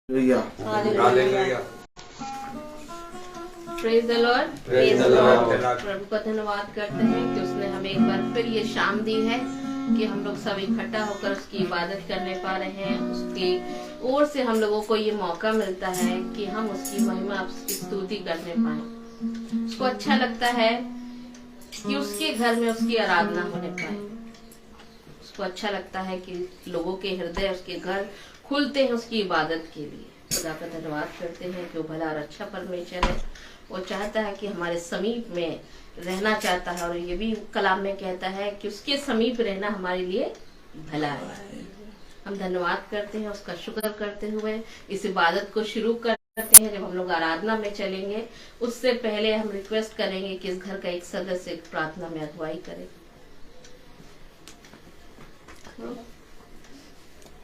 Hallelujah. Praise the Lord. प्रभु का धन्यवाद करते हैं कि उसने हमें एक बार फिर ये शाम दी है कि हम लोग सब इकट्ठा होकर उसकी इबादत करने पा रहे हैं। उसकी ओर से हम लोगों को ये मौका मिलता है कि हम उसकी महिमा, उसकी स्तुति करने पाए। उसको अच्छा लगता है कि उसके घर में उसकी आराधना होने पाए। उसको अच्छा लगता है कि लोगों के हृदय उसके घर खुलते हैं उसकी इबादत के लिए। खुदा का धन्यवाद करते हैं कि वो भला और अच्छा परमेश्वर है। वो चाहता है कि हमारे समीप में रहना चाहता है, और ये भी कलाम में कहता है कि उसके समीप रहना हमारे लिए भला है। हम धन्यवाद करते हैं, उसका शुक्र करते हुए इस इबादत को शुरू करते हैं। जब हम लोग आराधना में चलेंगे उससे पहले हम रिक्वेस्ट करेंगे कि इस घर का एक सदस्य एक प्रार्थना में अगुवाई करे।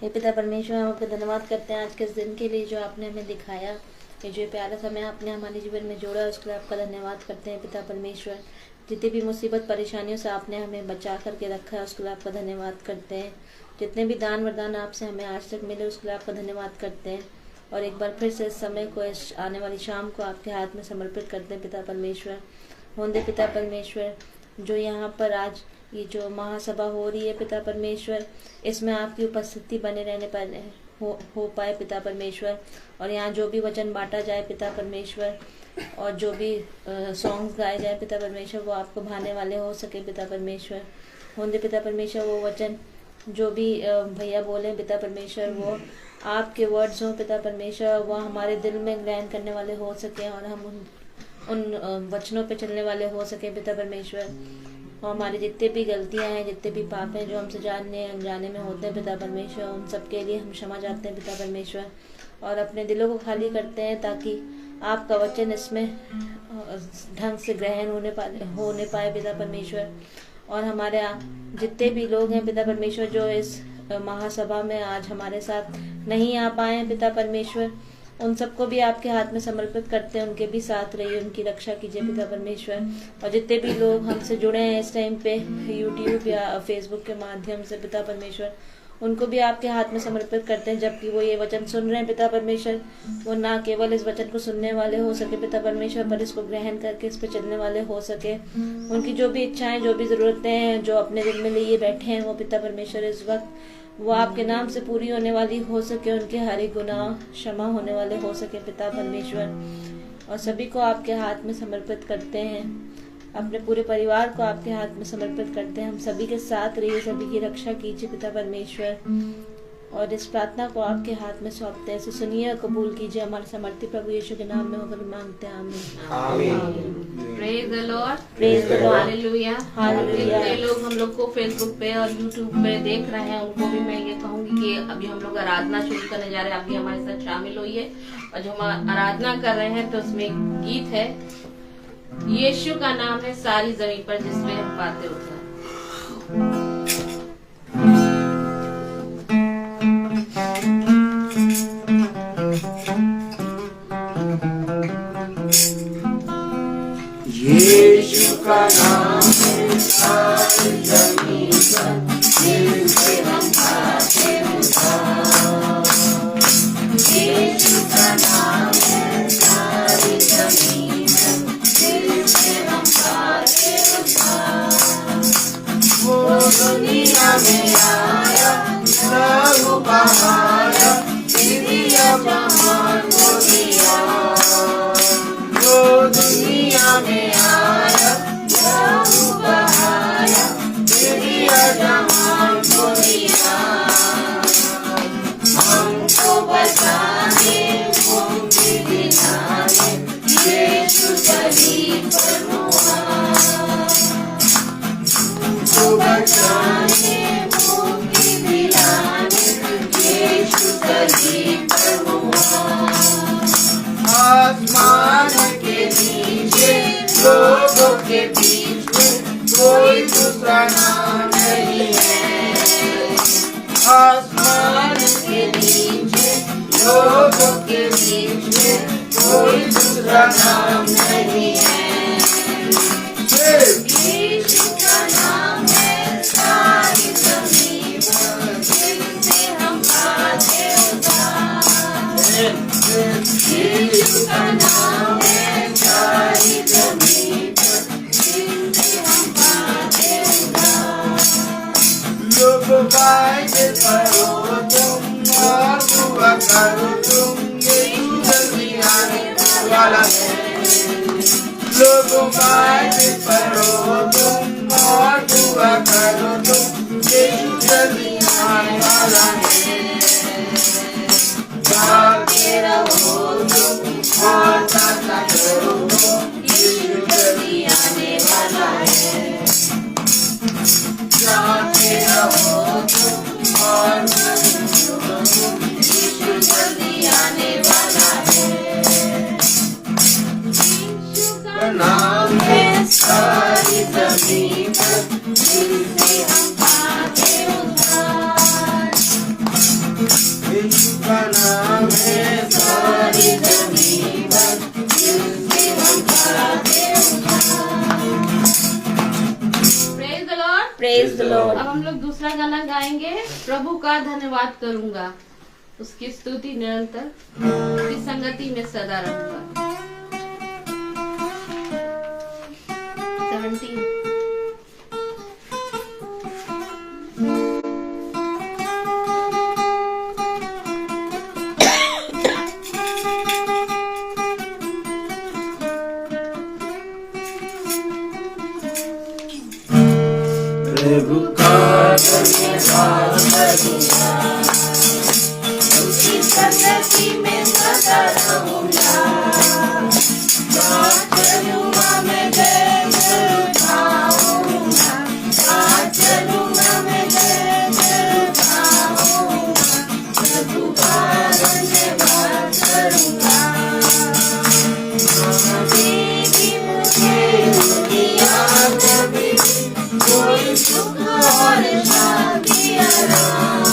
हे पिता परमेश्वर, हम आपका धन्यवाद करते हैं आज के इस दिन के लिए जो आपने हमें दिखाया, ये जो प्यारा समय आपने हमारे जीवन में जोड़ा, उसके लिए आपका धन्यवाद करते हैं पिता परमेश्वर। जितनी भी मुसीबत परेशानियों से आपने हमें बचा करके रखा है उसके लिए आपका धन्यवाद करते हैं। जितने भी दान वरदान आपसे हमें आज तक मिले उसके लिए आपका धन्यवाद करते हैं। और एक बार फिर से इस समय को, इस आने वाली शाम को आपके हाथ में समर्पित करते हैं पिता परमेश्वर। होंदे पिता परमेश्वर, जो यहाँ पर आज ये जो महासभा हो रही है पिता परमेश्वर, इसमें आपकी उपस्थिति बने रहने पर हो पाए पिता परमेश्वर। और यहाँ जो भी वचन बांटा जाए पिता परमेश्वर, और जो भी सॉन्ग्स गाए जाए पिता परमेश्वर, वो आपको भाने वाले हो सके पिता परमेश्वर। होंदे पिता परमेश्वर, वो वचन जो भी भैया बोले पिता परमेश्वर, वो आपके वर्ड्स हों पिता परमेश्वर, वो हमारे दिल में ग्रहण करने वाले हो सके, और हम उन वचनों पे चलने वाले हो सके पिता परमेश्वर। और हमारी जितने भी गलतियां हैं, जितने भी पाप हैं जो हमसे जानने अनजाने में होते हैं पिता परमेश्वर, उन सब के लिए हम क्षमा चाहते हैं पिता परमेश्वर। और अपने दिलों को खाली करते हैं ताकि आपका वचन इसमें ढंग से ग्रहण होने पाए पिता परमेश्वर। और हमारे जितने भी लोग हैं पिता परमेश्वर जो इस महासभा में आज हमारे साथ नहीं आ पाए हैं पिता परमेश्वर, उन सबको भी आपके हाथ में समर्पित करते हैं। उनके भी साथ रहिए, उनकी रक्षा कीजिए पिता परमेश्वर। और जितने भी लोग हमसे जुड़े हैं इस टाइम पे यूट्यूब या फेसबुक के माध्यम से पिता परमेश्वर, उनको भी आपके हाथ में समर्पित करते हैं। जबकि वो ये वचन सुन रहे हैं पिता परमेश्वर, वो ना केवल इस वचन को सुनने वाले हो सके पिता परमेश्वर, पर इसको ग्रहण करके इस पर चलने वाले हो सके। उनकी जो भी इच्छाएं, जो भी जरूरतें हैं, जो अपने दिल में लिए बैठे हैं, वो पिता परमेश्वर इस वक्त वो आपके नाम से पूरी होने वाली हो सके। उनके हर एक गुनाह क्षमा होने वाले हो सके पिता परमेश्वर। और सभी को आपके हाथ में समर्पित करते हैं, अपने पूरे परिवार को आपके हाथ में समर्पित करते हैं। हम सभी के साथ रहिए, सभी की रक्षा कीजिए पिता परमेश्वर। और इस प्रार्थना को आपके हाथ में सौंपते हैं, इसे सुनिए और कबूल कीजिए। हमारे समर्थी प्रभु यीशु के नाम में होकर मांगते हैं, आमीन। Praise the Lord. Praise the Lord. Hallelujah. जितने लोग हम लोग को फेसबुक पे और यूट्यूब पे देख रहे हैं, उनको भी मैं ये कहूंगी कि अभी हम लोग आराधना शुरू करने जा रहे हैं। आप भी हमारे साथ शामिल होइए। और जो हम आराधना कर रहे हैं तो उसमें एक गीत है, यीशु का नाम है सारी जमीन पर जिसमें हम पाते उठा। यीशु का नाम है सारी जमीन पर जिससे हम पाते उद्धार। यीशु का नाम है सारी जमीन पर जिससे हम पाते उद्धार। वो दुनिया में आया, लहू बहाया, दिव्य जहान को दिया। वो दुनिया में आया, लहू बहाया, दिव्य जहान को दिया। हमको बचाने, मुक्ति दिलाने, यीशु सलीब पर हुआ। हमको बचाने, मुक्ति दिलाने, यीशु सलीब पर हुआ। आसमान के नीचे, लोगों के बीच में कोई दूसरा नाम नहीं है। आसमान के नीचे, लोगों के बीच में कोई दूसरा नाम नहीं है। यीशु का नाम है सारी जमीन पर जिससे हम पाते उद्धार। यीशु का नाम है सारी जमीन पर, जिनसे हम पाते उद्धार। लोगों बाइबल पढ़ो तुम और दुआ करो तुम, यीशु जल्दी आने वाला है। लोगों बाइबल पढ़ो तुम और दुआ करो तुम, यीशु जल्दी आने वाला है। जागे रहो तुम और प्रार्थना करो तुम, यीशु जल्दी आने वाला है। जागे रहो तुम और प्रार्थना करो तुम, यीशु जल्दी आने वाला है। यीशु का नाम है सारी जमीन पर, जिनसे हम पाते उद्धार। यीशु का नाम है सारी जमीन पर, जिनसे हम पाते उद्धार। Praise the Lord. Praise the Lord. अब हम लोग दूसरा गाना गाएंगे, प्रभु का धन्यवाद करूंगा, उसकी स्तुति निरंतर, उसकी संगति में सदा रहूंगा। 17 प्रभु का धन्यवाद करूंगा, उसकी संगति में सदा रहूंगा। आज चलूंगा मैं जय जय गाऊंगा, आज चलूंगा मैं जय जय गाऊंगा। प्रभु का धन्यवाद करूंगा। देगी मुझे दुनिया कभी कोई सुख और शांति आराम,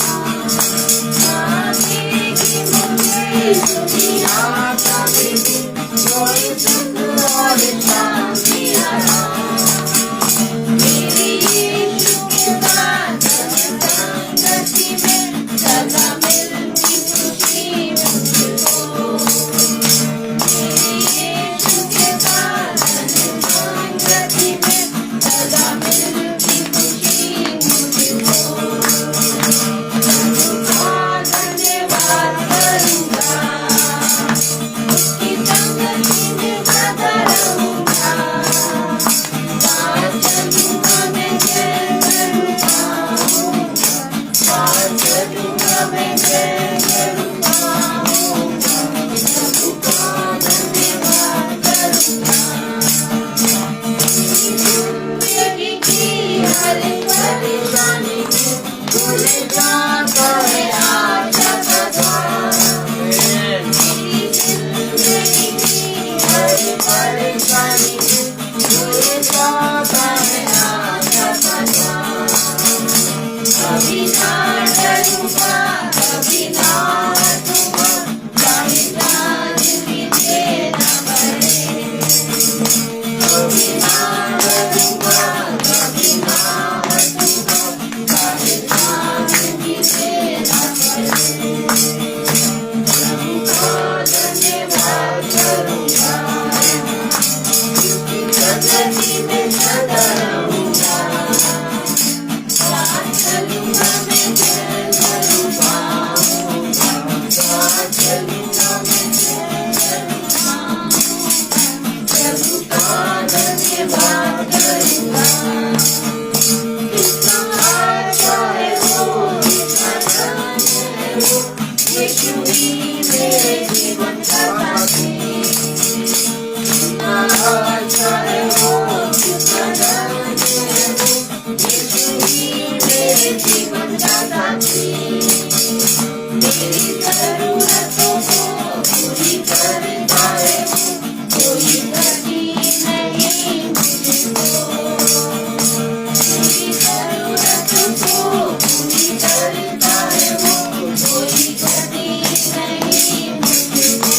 देगी मुझे दुनिया कभी कोई सुख और शांति आराम। मेरे यीशु के बाद संगति में सदा मिलती खुशी मुझको। मेरे यीशु के बाद संगति में सदा मिलती खुशी मुझको। प्रभु का धन्यवाद करूंगा, उसकी संगति में सदा रहूंगा। आज चलूंगा मैं जय जय गाऊंगा, आज चलूंगा मैं जय जय गाऊंगा। प्रभु का धन्यवाद करूंगा। जिंदगी की हर परेशानी भूल जाता है आशा का द्वार। मेरी जिंदगी की हर परेशानी भूल जाता है आशा का द्वार। कभी ना डरूंगा, कभी ना हटूंगा, चाहे जान भी देना पड़े। कभी ना डरूंगा, कभी ना हटूंगा, चाहे जान भी देना पड़े। प्रभु का धन्यवाद करूंगा, उसकी संगति में सदा रहूंगा। आज चलूंगा मैं जय जय गाऊंगा, आज चलूंगा मैं जय जय गाऊंगा। प्रभु का धन्यवाद करूंगा। कितना अच्छा है वो, कितना धन्य है वो, यीशु ही मेरे जीवन का साथी। कितना अच्छा है वो, कितना धन्य है वो, यीशु ही मेरे जीवन का साथी। मेरी जरूरतों को पूरी करता है वो, कोई कमी नहीं मुझको। मेरी जरूरतों को पूरी करता है वो, कोई कमी नहीं मुझको।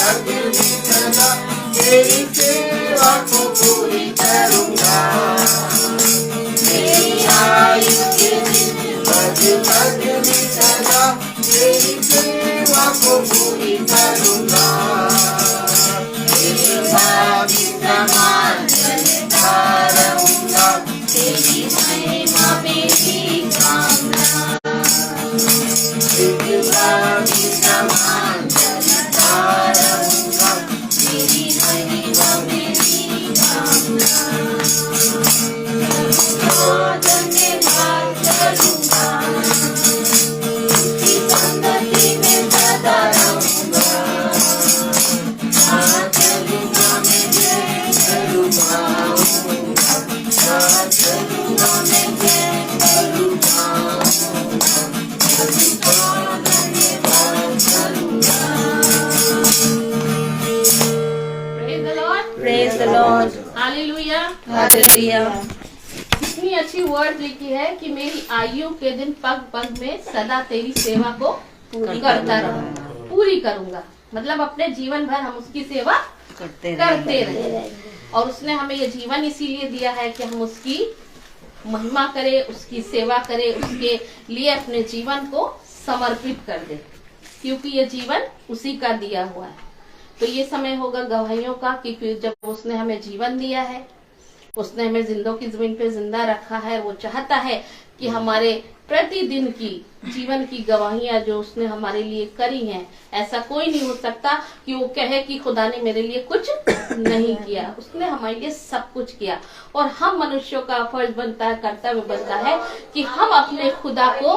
अग्नि सदा तेरी सेवा को पूरी करूँगा। मेरी आयु के दिन बद भी सदा तेरी सेवा को पूरी करूँगा। तेरी भावी समान चलता रहूँगा, तेरी महिमा मेरी कामना। तेरी भावी समान चलता रहूँगा, तेरी महिमा मेरी कामना। धन्यवाद करूँगा, उसकी संगति में सदा रहूँगा। चलूँगा मैं जय करूँगा, चलूँगा मैं जय करूँगा। Praise the Lord. Praise the Lord, hallelujah. Hallelujah. इतनी अच्छी वर्ड लिखी है कि मेरी आयु के दिन पग पग में सदा तेरी सेवा को करता रहूंगा, पूरी करूंगा। मतलब अपने जीवन भर हम उसकी सेवा करते रहेंगे। और उसने हमें ये जीवन इसीलिए दिया है कि हम उसकी महिमा करें, उसकी सेवा करें, उसके लिए अपने जीवन को समर्पित कर दे, क्योंकि ये जीवन उसी का दिया हुआ है। तो ये समय होगा गवाहियों का कि फिर जब उसने हमें जीवन दिया है, उसने हमें जिंदों की जमीन पे जिंदा रखा है, वो चाहता है कि हमारे प्रतिदिन की जीवन की गवाहियां जो उसने हमारे लिए करी हैं, ऐसा कोई नहीं हो सकता कि वो कहे कि खुदा ने मेरे लिए कुछ नहीं किया। उसने हमारे लिए सब कुछ किया। और हम मनुष्यों का फर्ज बनता है, कर्तव्य बनता है कि हम अपने खुदा को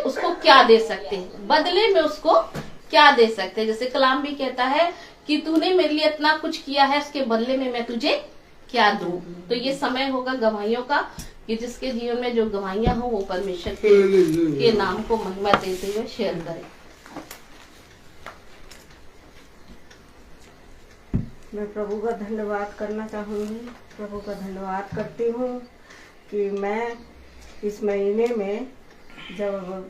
उसको क्या दे सकते हैं, बदले में उसको क्या दे सकते हैं। जैसे कलाम भी कहता है कि तूने मेरे लिए इतना कुछ किया है, उसके बदले में मैं तुझे क्या दूं। तो ये समय होगा गवाहियों का कि जिसके जीवन में जो गवाहियां हो वो परमेश्वर के नाम को महिमा देते हुए शेयर करें। मैं प्रभु का धन्यवाद करना चाहूँगी। प्रभु का धन्यवाद करती हूँ कि मैं इस महीने में जब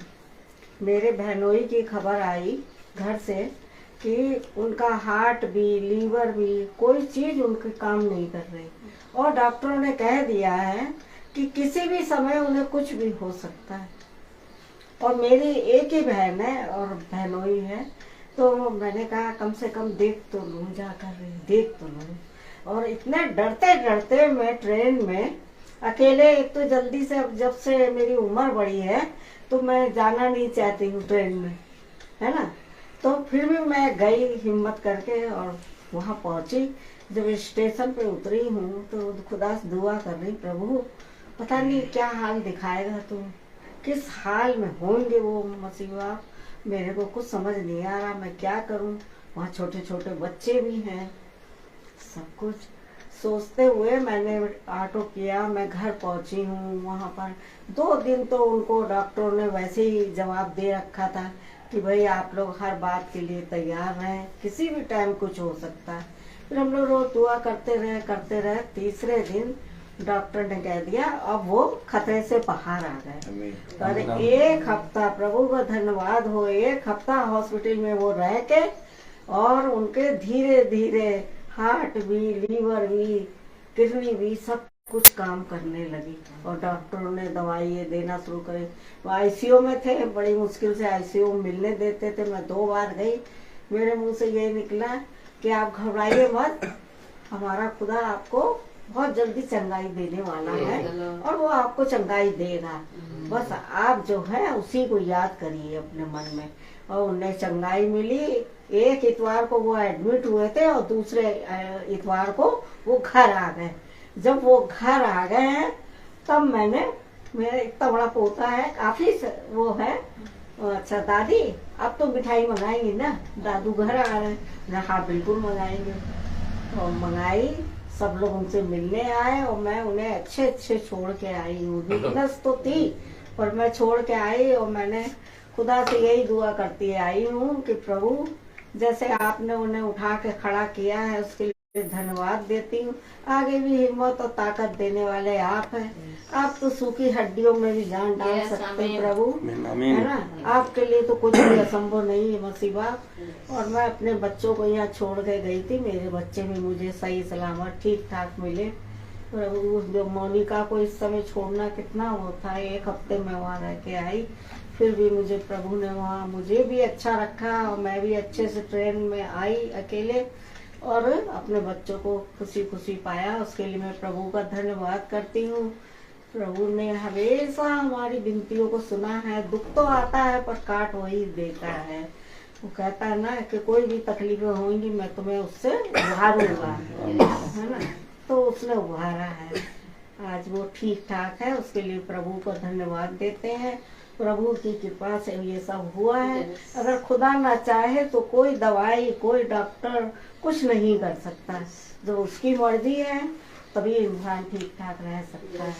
मेरे बहनोई की खबर आई घर से कि उनका हार्ट भी, लीवर भी, कोई चीज़ उनके काम नहीं कर रही और डॉक्टरों ने कह दिया है कि किसी भी समय उन्हें कुछ भी हो सकता है। और मेरी एक ही बहन है और बहनोई है, तो मैंने कहा कम से कम देख तो लूँ, जाकर देख तो लूँ। और इतने डरते डरते मैं ट्रेन में अकेले, एक तो जल्दी से, जब से मेरी उम्र बड़ी है तो मैं जाना नहीं चाहती हूँ ट्रेन में, है ना। तो फिर भी मैं गई हिम्मत करके और वहाँ पहुँची। जब स्टेशन पे उतरी हूँ तो खुदा से दुआ कर रही, प्रभु पता नहीं क्या हाल दिखाएगा, तुम किस हाल में होंगे वो मसीहा, मेरे को कुछ समझ नहीं आ रहा, मैं क्या करूँ। वहाँ छोटे छोटे बच्चे भी हैं। सब कुछ सोचते हुए मैंने ऑटो किया, मैं घर पहुँची हूँ। वहाँ पर 2 दिन तो उनको डॉक्टरों ने वैसे ही जवाब दे रखा था कि भाई आप लोग हर बात के लिए तैयार रहें, किसी भी टाइम कुछ हो सकता है। फिर हम लोग रोज दुआ करते रहे। तीसरे दिन डॉक्टर ने कह दिया अब वो खतरे से बाहर आ गए। और 1 हफ्ता, प्रभु का धन्यवाद हो, 1 हफ्ता हॉस्पिटल में वो रह के और उनके धीरे धीरे हार्ट भी, लीवर भी, किडनी भी, सब कुछ काम करने लगी। और डॉक्टरों ने दवाई देना शुरू करे। वो आईसीयू में थे, बड़ी मुश्किल से आईसीयू मिलने देते थे। मैं 2 बार गई, मेरे मुंह से ये निकला कि आप घबराइए मत, हमारा खुदा आपको बहुत जल्दी चंगाई देने वाला है और वो आपको चंगाई देगा। बस आप जो है उसी को याद करिए अपने मन में। और उन्हें चंगाई मिली। एक इतवार को वो एडमिट हुए थे और दूसरे इतवार को वो घर आ गए। जब वो घर आ गए हैं तब मैंने, मेरा इतना बड़ा पोता है, काफी वो है, अच्छा दादी अब तो मिठाई मंगाएंगी ना, दादू घर आ रहे हैं। हाँ बिल्कुल मंगाएंगे। और मंगाई, सब लोग उनसे मिलने आए और मैं उन्हें अच्छे अच्छे छोड़ के आई हूँ। वीकनेस तो थी पर मैं छोड़ के आई और मैंने खुदा से यही दुआ करती आई हूँ कि प्रभु जैसे आपने उन्हें उठा के खड़ा किया है उसके लिए धन्यवाद देती हूँ। आगे भी हिम्मत और ताकत देने वाले आप हैं। आप तो सूखी हड्डियों में भी जान डाल सकते हैं प्रभु, है ना। आपके लिए तो कुछ भी असंभव नहीं है मसीबा। और मैं अपने बच्चों को यहाँ छोड़ के गई थी, मेरे बच्चे भी मुझे सही सलामत ठीक ठाक मिले प्रभु। जो मोनिका को इस समय छोड़ना कितना होता है, 1 हफ्ते में वहाँ रह के आई, फिर भी मुझे प्रभु ने वहाँ मुझे भी अच्छा रखा और मैं भी अच्छे से ट्रेन में आई अकेले और अपने बच्चों को खुशी खुशी पाया। उसके लिए मैं प्रभु का धन्यवाद करती हूँ। प्रभु ने हमेशा हमारी विनतियों को सुना है। दुख तो आता है पर काट वही देता है। वो कहता है ना कि कोई भी तकलीफें होंगी मैं तुम्हें उससे उभारूंगा, है ना। तो उसने उभारा है, आज वो ठीक ठाक है। उसके लिए प्रभु को धन्यवाद देते हैं। प्रभु की कृपा से ये सब हुआ है। अगर खुदा ना चाहे तो कोई दवाई कोई डॉक्टर कुछ नहीं कर सकता। जो उसकी मर्जी है तभी इंसान ठीक ठाक रह सकता है।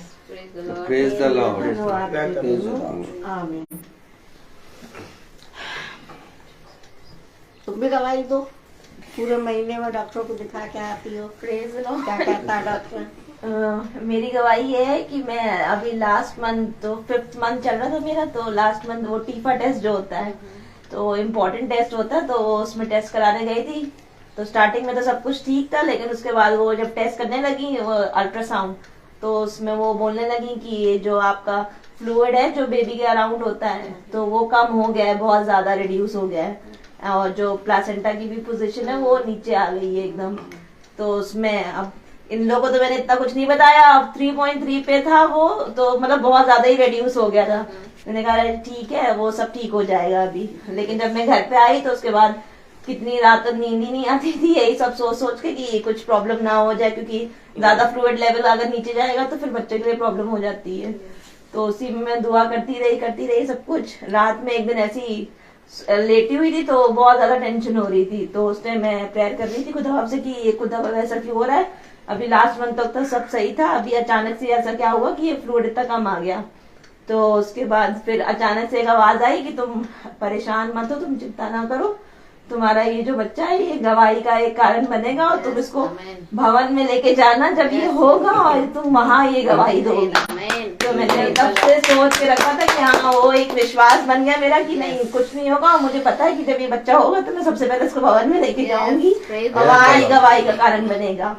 Praise the Lord. धन्यवाद देती हूँ। आमीन। तुम भी दवाई दो, पूरे महीने में डॉक्टर को दिखा के आती हो। Praise the Lord. क्या कहता है डॉक्टर? मेरी गवाही ये है कि मैं अभी लास्ट मंथ, तो 5th मंथ चल रहा था मेरा, तो लास्ट मंथ वो टीफा टेस्ट जो होता है तो इम्पोर्टेंट टेस्ट होता है, तो उसमें टेस्ट कराने गई थी। तो स्टार्टिंग में तो सब कुछ ठीक था, लेकिन उसके बाद वो जब टेस्ट करने लगी वो अल्ट्रासाउंड, तो उसमें वो बोलने लगी कि ये जो आपका फ्लूइड है जो बेबी के अराउंड होता है तो वो कम हो गया है, बहुत ज्यादा रिड्यूस हो गया है, और जो प्लासेंटा की भी पोजीशन है वो नीचे आ गई है एकदम। तो उसमें अब इन लोगों को तो मैंने इतना कुछ नहीं बताया, अब 3.3 पे था वो, तो मतलब बहुत ज्यादा ही रिड्यूस हो गया था। मैंने कहा ठीक है वो सब ठीक हो जाएगा अभी। लेकिन जब मैं घर पे आई तो उसके बाद कितनी रात तक नींद ही नहीं आती थी, यही सब सोच सोच के कि कुछ प्रॉब्लम ना हो जाए, क्योंकि ज्यादा फ्लूइड लेवल अगर नीचे जाएगा तो फिर बच्चे के लिए प्रॉब्लम हो जाती है। तो उसी में मैं दुआ करती रही सब कुछ। रात में एक दिन ऐसी लेटी हुई थी तो बहुत ज्यादा टेंशन हो रही थी, तो उस टाइम मैं प्रेयर कर रही थी खुदा बाप से कि ये खुदा ऐसा क्यों हो रहा है। अभी लास्ट मंथ तक तो सब सही था, अभी अचानक से ऐसा क्या हुआ कि ये फ्लूइड इतना कम आ गया। तो उसके बाद फिर अचानक से एक आवाज आई कि तुम परेशान मत हो, तुम चिंता ना करो, तुम्हारा ये जो बच्चा है ये गवाही का एक कारण बनेगा और तुम इसको भवन में लेके जाना, जब ये होगा और तुम वहाँ ये गवाही दोगे। तो मैंने तब से सोच के रखा था कि हाँ वो एक विश्वास बन गया मेरा कि नहीं कुछ नहीं होगा, और मुझे पता है कि जब ये बच्चा होगा तो मैं सबसे पहले इसको भवन में लेके जाऊंगी, हमारी गवाही का कारण बनेगा।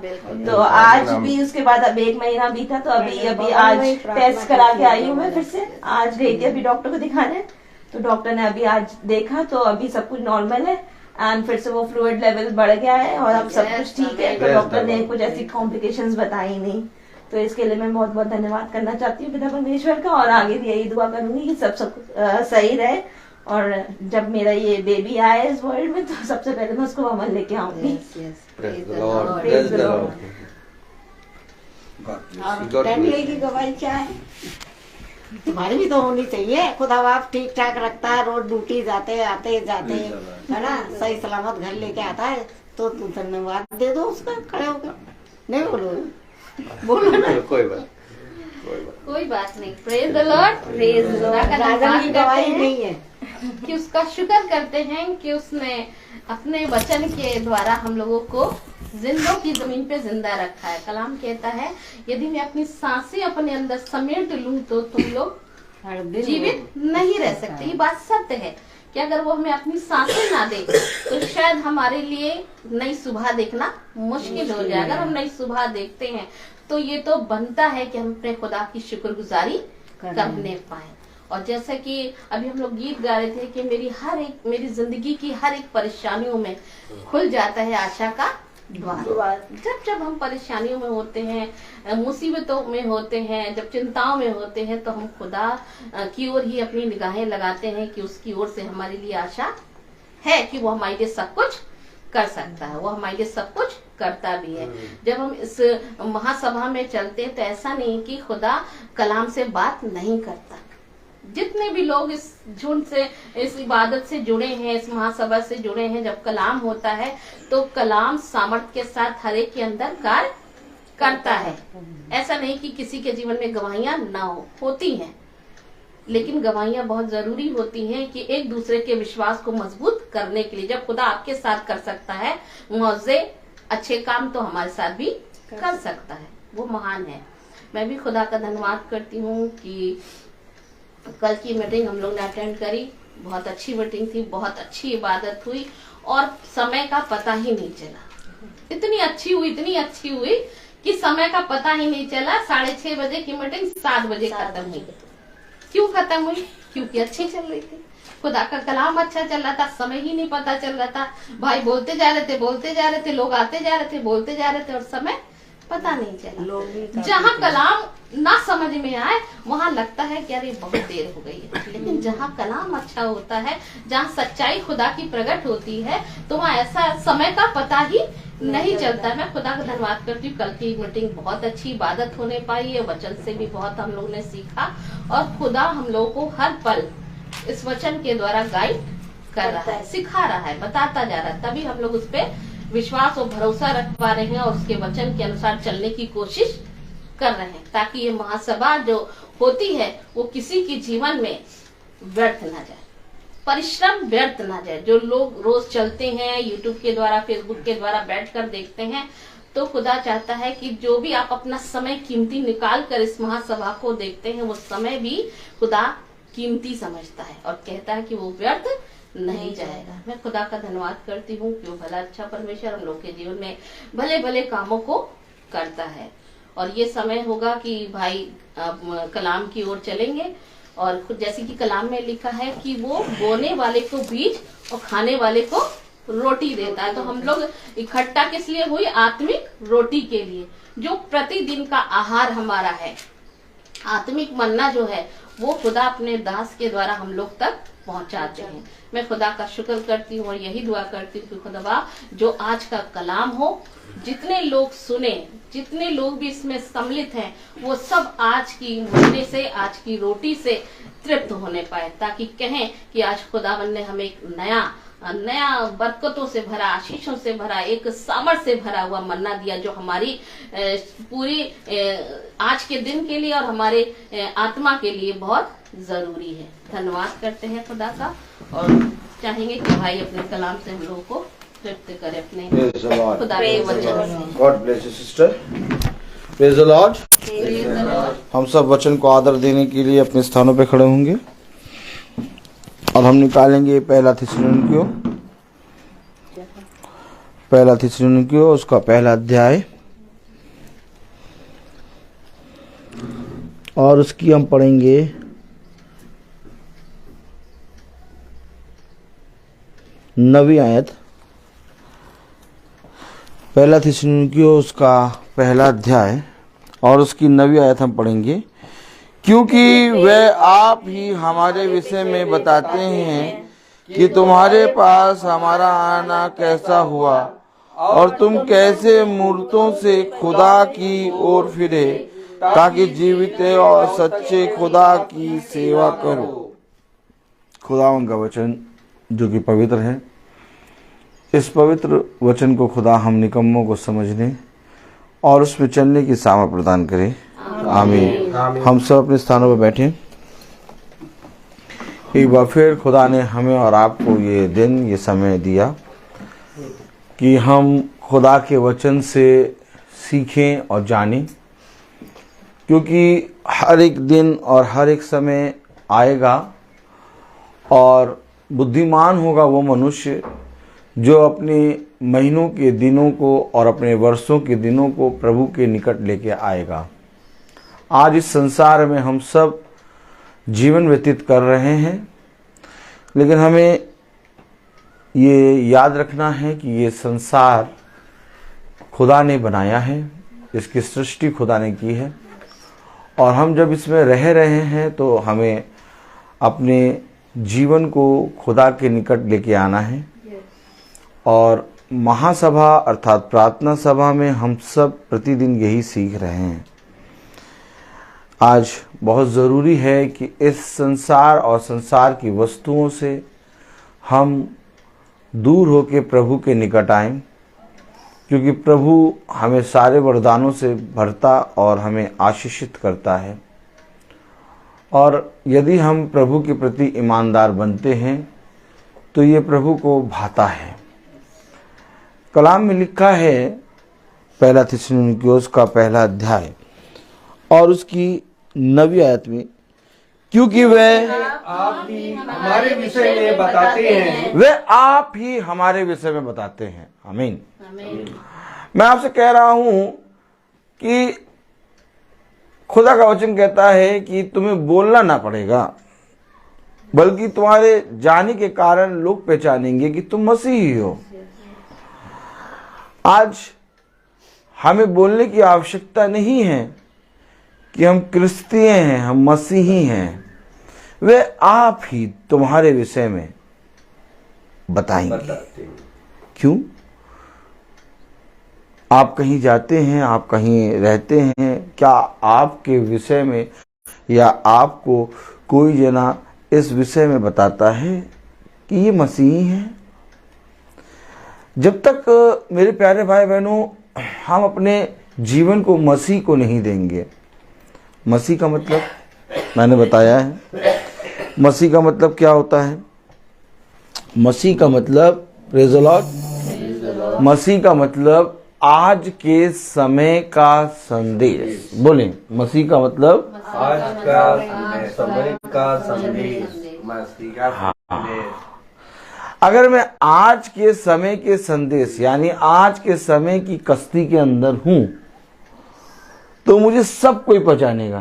तो आज भी उसके बाद अब 1 महीना बीता, तो अभी आज टेस्ट करा के आई हूँ मैं फिर से। आज गई थी अभी डॉक्टर को दिखाने, तो डॉक्टर ने अभी आज देखा तो अभी सब कुछ नॉर्मल है, एंड फिर से वो फ्लूइड लेवल बढ़ गया है और अब सब कुछ ठीक है। तो डॉक्टर ने कुछ ऐसी कॉम्प्लिकेशंस बताई नहीं। तो इसके लिए मैं बहुत बहुत धन्यवाद करना चाहती हूँ पिता परमेश्वर का, और आगे भी यही दुआ करूंगी कि सब सही रहे। और जब मेरा ये बेबी आए इस वर्ल्ड में तो सबसे पहले मैं उसको भवन लेके आऊंगी। डैडी की गवाही क्या है? तुम्हारी भी तो होनी चाहिए। खुदा बाप ठीक ठाक रखता है, रोज ड्यूटी जाते आते है ना, सही सलामत घर लेके आता है, तो तू धन्यवाद दे दो उसका खड़े होकर। नहीं बोलो ना। कोई बात नहीं। Praise the Lord. Praise the Lord. राजा की गवाही नहीं है कि उसका शुक्र करते हैं कि उसने अपने वचन के द्वारा हम लोगों को जिंदों की जमीन पे जिंदा रखा है। कलाम कहता है यदि मैं अपनी सांसें अपने अंदर समेट लूं तो तुम लोग जीवित नहीं रह सकते। ये बात सत्य है कि अगर वो हमें अपनी सांसें ना दे तो शायद हमारे लिए नई सुबह देखना मुश्किल हो जाए। अगर हम नई सुबह देखते हैं तो ये तो बनता है कि हम अपने खुदा की शुक्रगुजारी करने पाए। और जैसा कि अभी हम लोग गीत गा रहे थे कि मेरी जिंदगी की हर एक परेशानियों में खुल जाता है आशा का द्वार। जब हम परेशानियों में होते हैं, मुसीबतों में होते हैं, जब चिंताओं में होते हैं, तो हम खुदा की ओर ही अपनी निगाहें लगाते हैं कि उसकी ओर से हमारे लिए आशा है कि वो हमारे लिए सब कुछ कर सकता है, वो हमारे लिए सब कुछ करता भी है। जब हम इस महासभा में चलते हैं तो ऐसा नहीं कि खुदा कलाम से बात नहीं करता। जितने भी लोग इस झुंड से, इस इबादत से जुड़े हैं, इस महासभा से जुड़े हैं, जब कलाम होता है तो कलाम सामर्थ के साथ हर एक के अंदर कार्य करता है। ऐसा नहीं कि किसी के जीवन में गवाहियां ना होती हैं, लेकिन गवाहियां बहुत जरूरी होती हैं कि एक दूसरे के विश्वास को मजबूत करने के लिए। जब खुदा आपके साथ कर सकता है मौजे, अच्छे काम तो हमारे साथ भी कर सकता है, वो महान है। मैं भी खुदा का धन्यवाद करती हूँ कि कल की मीटिंग हम लोग ने अटेंड करी, बहुत अच्छी मीटिंग थी, बहुत अच्छी इबादत हुई और समय का पता ही नहीं चला। इतनी अच्छी हुई कि समय का पता ही नहीं चला। 6:30 बजे की मीटिंग 7 बजे खत्म हुई। क्यों खत्म हुई? क्योंकि अच्छी चल रही थी, खुदा का कलाम अच्छा चल रहा था, समय ही नहीं पता चल रहा था। भाई बोलते जा रहे थे, लोग आते जा रहे थे, बोलते जा रहे थे और समय पता नहीं चला। जहाँ कलाम ना समझ में आए वहाँ लगता है कि अरे बहुत देर हो गई है, लेकिन जहाँ कलाम अच्छा होता है, जहाँ सच्चाई खुदा की प्रकट होती है, तो वहाँ ऐसा समय का पता ही नहीं चलता। मैं खुदा का धन्यवाद करती हूँ। कल की मीटिंग बहुत अच्छी इबादत होने पाई है, वचन से भी बहुत हम लोग ने सीखा और खुदा हम लोग को हर पल इस वचन के द्वारा गाइड कर रहा है, सिखा रहा है, बताता जा रहा है। तभी हम लोग उस पर विश्वास और भरोसा रख पा रहे हैं और उसके वचन के अनुसार चलने की कोशिश कर रहे हैं, ताकि ये महासभा जो होती है वो किसी के जीवन में व्यर्थ ना जाए, परिश्रम व्यर्थ ना जाए। जो लोग रोज चलते हैं यूट्यूब के द्वारा, फेसबुक के द्वारा बैठकर देखते हैं, तो खुदा चाहता है कि जो भी आप अपना समय कीमती निकाल कर इस महासभा को देखते हैं, वो समय भी खुदा कीमती समझता है और कहता है कि वो व्यर्थ नहीं जाएगा। मैं खुदा का धन्यवाद करती हूँ कि वो भला अच्छा परमेश्वर हम लोग के जीवन में भले भले कामों को करता है। और ये समय होगा कि भाई कलाम की ओर चलेंगे और खुद जैसे कि कलाम में लिखा है कि वो बोने वाले को बीज और खाने वाले को रोटी देता है। तो हम लोग इकट्ठा किस लिए हुई? आत्मिक रोटी के लिए, जो प्रतिदिन का आहार हमारा है। आत्मिक मन्ना जो है वो खुदा अपने दास के द्वारा हम लोग तक पहुंचाते हैं। मैं खुदा का शुक्र करती हूँ और यही दुआ करती हूँ कि खुदा जो आज का कलाम हो, जितने लोग सुने, जितने लोग भी इसमें सम्मिलित हैं, वो सब आज की महीने से, आज की रोटी से तृप्त होने पाए, ताकि कहें कि आज खुदावन ने हमें एक नया बरकतों से भरा, आशीषों से भरा, एक सामर्थ से भरा हुआ मन्ना दिया, जो हमारी पूरी आज के दिन के लिए और हमारे आत्मा के लिए बहुत जरूरी है। धन्यवाद करते हैं खुदा का और चाहेंगे कि भाई अपने कलाम से हम लोगों को तृप्त करे अपने खुदा के वचन। God bless you sister. Praise the Lord. हम सब वचन को आदर देने के लिए अपने स्थानों पे खड़े होंगे और हम निकालेंगे पहला थिस्सलुनीकियों उसका पहला अध्याय और उसकी हम पढ़ेंगे 9वीं आयत। पहला थिस्सलुनीकियों उसका पहला अध्याय और उसकी 9वीं आयत हम पढ़ेंगे। क्योंकि वे आप ही हमारे विषय में बताते हैं कि तुम्हारे पास हमारा आना कैसा हुआ और तुम कैसे मूर्तों से खुदा की ओर फिरे, ताकि जीवित और सच्चे खुदा की सेवा करो। खुदावन का वचन जो कि पवित्र है, इस पवित्र वचन को खुदा हम निकम्मों को समझने और उसमें चलने की सामर्थ प्रदान करे। आमीन। हम सब अपने स्थानों पर बैठे। एक बार फिर खुदा ने हमें और आपको ये दिन, ये समय दिया कि हम खुदा के वचन से सीखें और जानें, क्योंकि हर एक दिन और हर एक समय आएगा और बुद्धिमान होगा वो मनुष्य जो अपने महीनों के दिनों को और अपने वर्षों के दिनों को प्रभु के निकट लेके आएगा। आज इस संसार में हम सब जीवन व्यतीत कर रहे हैं, लेकिन हमें ये याद रखना है कि ये संसार खुदा ने बनाया है, इसकी सृष्टि खुदा ने की है और हम जब इसमें रह रहे हैं तो हमें अपने जीवन को खुदा के निकट लेके आना है। और महासभा अर्थात प्रार्थना सभा में हम सब प्रतिदिन यही सीख रहे हैं। आज बहुत ज़रूरी है कि इस संसार और संसार की वस्तुओं से हम दूर होकर प्रभु के निकट आएं, क्योंकि प्रभु हमें सारे वरदानों से भरता और हमें आशीषित करता है। और यदि हम प्रभु के प्रति ईमानदार बनते हैं तो ये प्रभु को भाता है। कलाम में लिखा है, पहला थिस्सलुनीकियों का पहला अध्याय और उसकी 9वीं आयत में, क्योंकि वह आप ही हमारे विषय में बताते हैं। आप ही हमारे विषय में बताते हैं। आमीन। आमीन। मैं आपसे कह रहा हूं कि खुदा का वचन कहता है कि तुम्हें बोलना ना पड़ेगा, बल्कि तुम्हारे जाने के कारण लोग पहचानेंगे कि तुम मसीही हो। आज हमें बोलने की आवश्यकता नहीं है कि हम क्रिस्तीय हैं, हम मसीही हैं। वे आप ही तुम्हारे विषय में बताएंगे। क्यों? आप कहीं जाते हैं, आप कहीं रहते हैं, क्या आपके विषय में या आपको कोई जना इस विषय में बताता है कि ये मसीही हैं? जब तक मेरे प्यारे भाई बहनों हम अपने जीवन को मसीह को नहीं देंगे, मसीह का मतलब मैंने बताया है, मसीह का मतलब क्या होता है? मसीह का मतलब, प्रेज़ द लॉर्ड, मसीह का मतलब आज के समय का संदेश। बोलें, मसीह का मतलब आज का समय का संदेश, मसीह का संदेश। अगर मैं आज के समय के संदेश यानी आज के समय की कश्ती के अंदर हूं तो मुझे सब कोई पहचानेगा।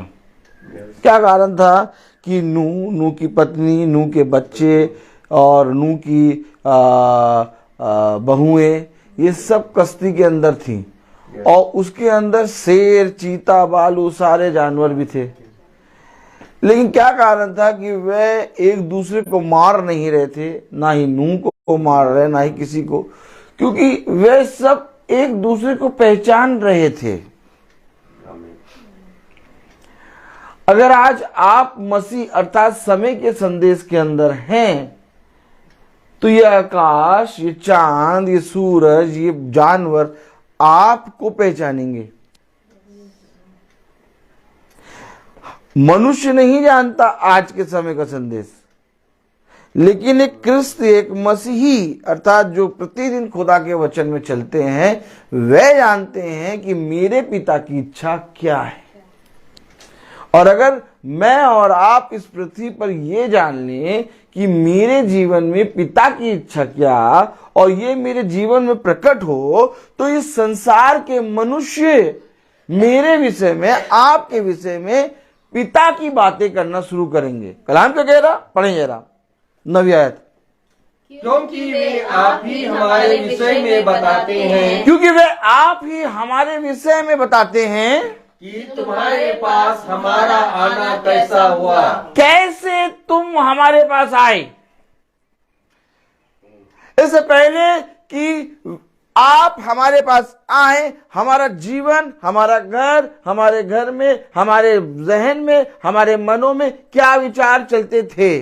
क्या कारण था कि नूह की पत्नी, नूह के बच्चे और नूह की बहुएं, ये सब कश्ती के अंदर थी और उसके अंदर शेर, चीता, भालू सारे जानवर भी थे। लेकिन क्या कारण था कि वे एक दूसरे को मार नहीं रहे थे, ना ही नूह को मार रहे, ना ही किसी को, क्योंकि वे सब एक दूसरे को पहचान रहे थे। अगर आज आप मसीह अर्थात समय के संदेश के अंदर हैं तो ये आकाश, ये चांद, ये सूरज, ये जानवर आपको पहचानेंगे। मनुष्य नहीं जानता आज के समय का संदेश, लेकिन एक क्रिस्त, एक मसीही अर्थात जो प्रतिदिन खुदा के वचन में चलते हैं, वे जानते हैं कि मेरे पिता की इच्छा क्या है। और अगर मैं और आप इस पृथ्वी पर ये जान लें कि मेरे जीवन में पिता की इच्छा क्या और ये मेरे जीवन में प्रकट हो, तो इस संसार के मनुष्य मेरे विषय में, आपके विषय में पिता की बातें करना शुरू करेंगे। कलाम क्या कह रहा? पढ़ें जरा 9वीं आयत। क्योंकि वे आप ही हमारे विषय में बताते हैं, क्योंकि वे आप ही हमारे विषय में बताते हैं कि तुम्हारे पास हमारा आना कैसा हुआ। कैसे तुम हमारे पास आए। इससे पहले कि आप हमारे पास आए, हमारा जीवन, हमारा घर, हमारे घर में, हमारे जहन में, हमारे मनों में क्या विचार चलते थे।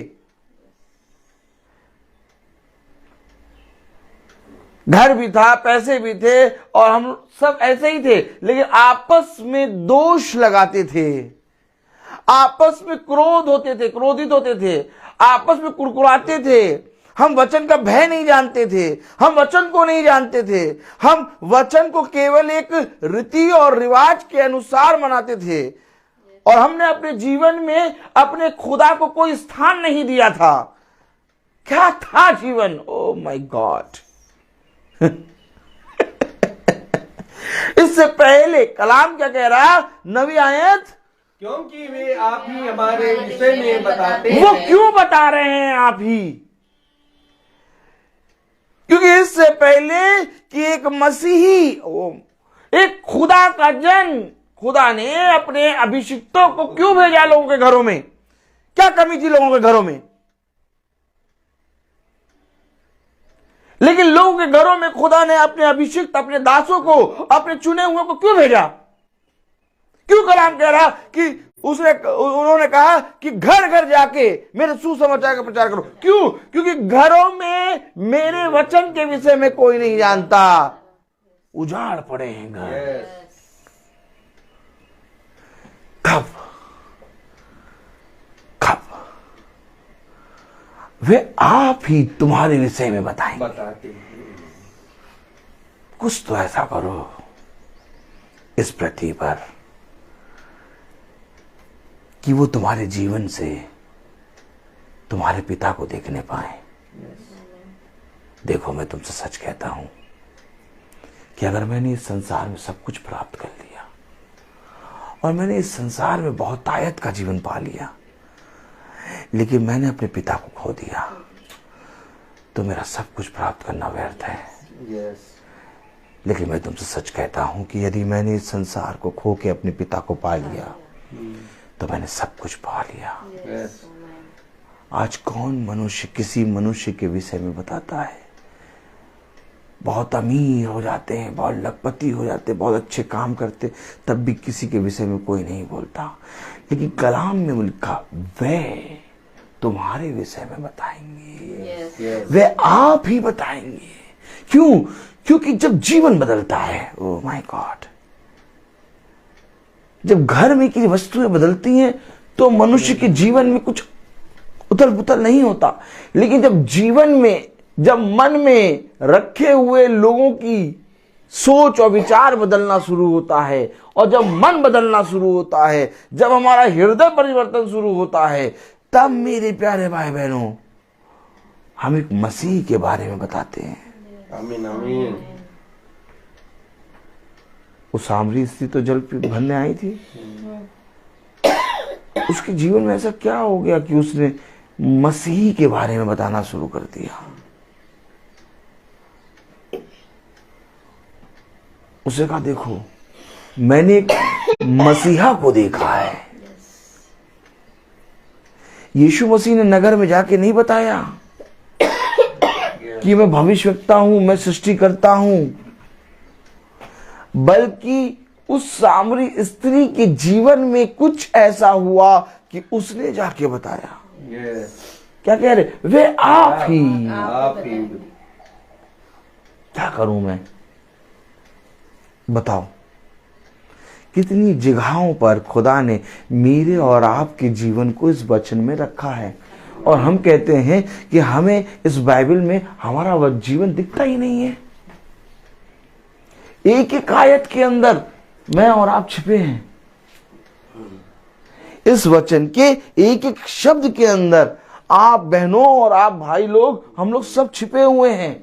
घर भी था, पैसे भी थे और हम सब ऐसे ही थे, लेकिन आपस में दोष लगाते थे, आपस में क्रोध होते थे, क्रोधित होते थे, आपस में कुड़कुड़ाते थे। हम वचन का भय नहीं जानते थे, हम वचन को नहीं जानते थे, हम वचन को केवल एक रीति और रिवाज के अनुसार मनाते थे और हमने अपने जीवन में अपने खुदा को कोई स्थान नहीं दिया था। क्या था जीवन? Oh my God. इससे पहले कलाम क्या कह रहा? 9वीं आयत, क्योंकि वे आप ही हमारे विषय में बताते हैं। वो क्यों बता रहे हैं आप ही? क्योंकि इससे पहले कि एक मसीही, एक खुदा का जन, खुदा ने अपने अभिषिक्तों को क्यों भेजा लोगों के घरों में? क्या कमी थी लोगों के घरों में? लेकिन लोगों के घरों में खुदा ने अपने अभिषिक्त, अपने दासों को, अपने चुने हुए को क्यों भेजा? क्यों कलाम कह रहा कि उन्होंने कहा कि घर घर जाके मेरे सुसमाचार का प्रचार करो। क्यों? क्योंकि घरों में मेरे वचन के विषय में कोई नहीं जानता। उजाड़ पड़े हैं घर। कब वे आप ही तुम्हारे विषय में बताते हैं। कुछ तो ऐसा करो इस पृथ्वी पर कि वो तुम्हारे जीवन से तुम्हारे पिता को देखने पाए। देखो, मैं तुमसे सच कहता हूं कि अगर मैंने इस संसार में सब कुछ प्राप्त कर लिया और मैंने इस संसार में बहुत आयत का जीवन पा लिया, लेकिन मैंने अपने पिता को खो दिया, तो मेरा सब कुछ प्राप्त करना व्यर्थ है। लेकिन मैं तुमसे सच कहता हूं कि यदि मैंने इस संसार को खो के अपने पिता को पा लिया तो मैंने सब कुछ पा लिया। आज कौन मनुष्य किसी मनुष्य के विषय में बताता है? बहुत अमीर हो जाते हैं, बहुत लखपति हो जाते हैं, बहुत अच्छे काम करते, तब भी किसी के विषय में कोई नहीं बोलता। लेकिन कलाम में लिखा, वे तुम्हारे विषय में बताएंगे, वे आप ही बताएंगे। क्यों? क्योंकि जब जीवन बदलता है, ओह माय गॉड, जब घर में की वस्तुएं बदलती हैं तो मनुष्य के जीवन में कुछ उथल पुथल नहीं होता। लेकिन जब जीवन में, जब मन में रखे हुए लोगों की सोच और विचार बदलना शुरू होता है, और जब मन बदलना शुरू होता है, जब हमारा हृदय परिवर्तन शुरू होता है, तब मेरे प्यारे भाई बहनों हम एक मसीह के बारे में बताते हैं। आमीन आमीन। वो सामरी स्त्री तो जल भरने आई थी, उसके जीवन में ऐसा क्या हो गया कि उसने मसीह के बारे में बताना शुरू कर दिया? उसे कहा, देखो मैंने एक मसीहा को देखा है। यीशु मसीह ने नगर में जाके नहीं बताया कि मैं भविष्यवक्ता हूं, मैं सृष्टि करता हूं, बल्कि उस सामरी स्त्री के जीवन में कुछ ऐसा हुआ कि उसने जाके बताया। क्या कह रहे? वे आप ही। क्या करूं मैं? बताओ, कितनी जगहों पर खुदा ने मेरे और आपके जीवन को इस वचन में रखा है, और हम कहते हैं कि हमें इस बाइबल में हमारा वह जीवन दिखता ही नहीं है। एक एक आयत के अंदर मैं और आप छिपे हैं। इस वचन के एक एक शब्द के अंदर आप बहनों और आप भाई लोग, हम लोग सब छिपे हुए हैं।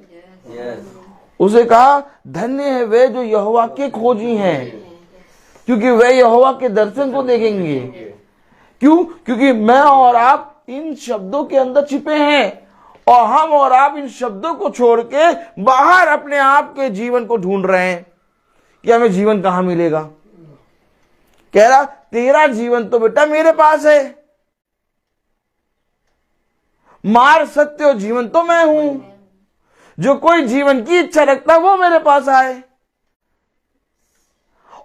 उसे कहा, धन्य है वे जो यहोवा के खोजी हैं, क्योंकि वे यहोवा के दर्शन को देखेंगे। क्यों? क्योंकि मैं और आप इन शब्दों के अंदर छिपे हैं, और हम और आप इन शब्दों को छोड़ के बाहर अपने आप के जीवन को ढूंढ रहे हैं कि हमें जीवन कहां मिलेगा। कह रहा, तेरा जीवन तो बेटा मेरे पास है, मार्ग, सत्य और जीवन तो मैं हूं। जो कोई जीवन की इच्छा रखता है वो मेरे पास आए।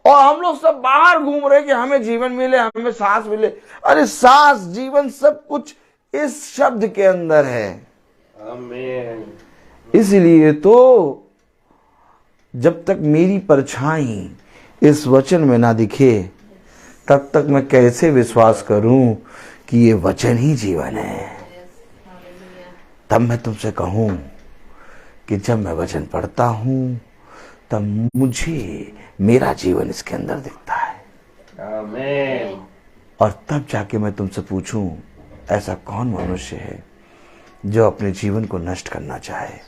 और हम लोग सब बाहर घूम रहे कि हमें जीवन मिले, हमें सांस मिले। अरे सांस, जीवन, सब कुछ इस शब्द के अंदर है। आमीन। इसलिए तो जब तक मेरी परछाई इस वचन में ना दिखे, तब तक मैं कैसे विश्वास करूं कि ये वचन ही जीवन है। तब मैं तुमसे कहूं कि जब मैं वचन पढ़ता हूं तब मुझे मेरा जीवन इसके अंदर दिखता है। आमीन। और तब जाके मैं तुमसे पूछूं, ऐसा कौन मनुष्य है जो अपने जीवन को नष्ट करना चाहे?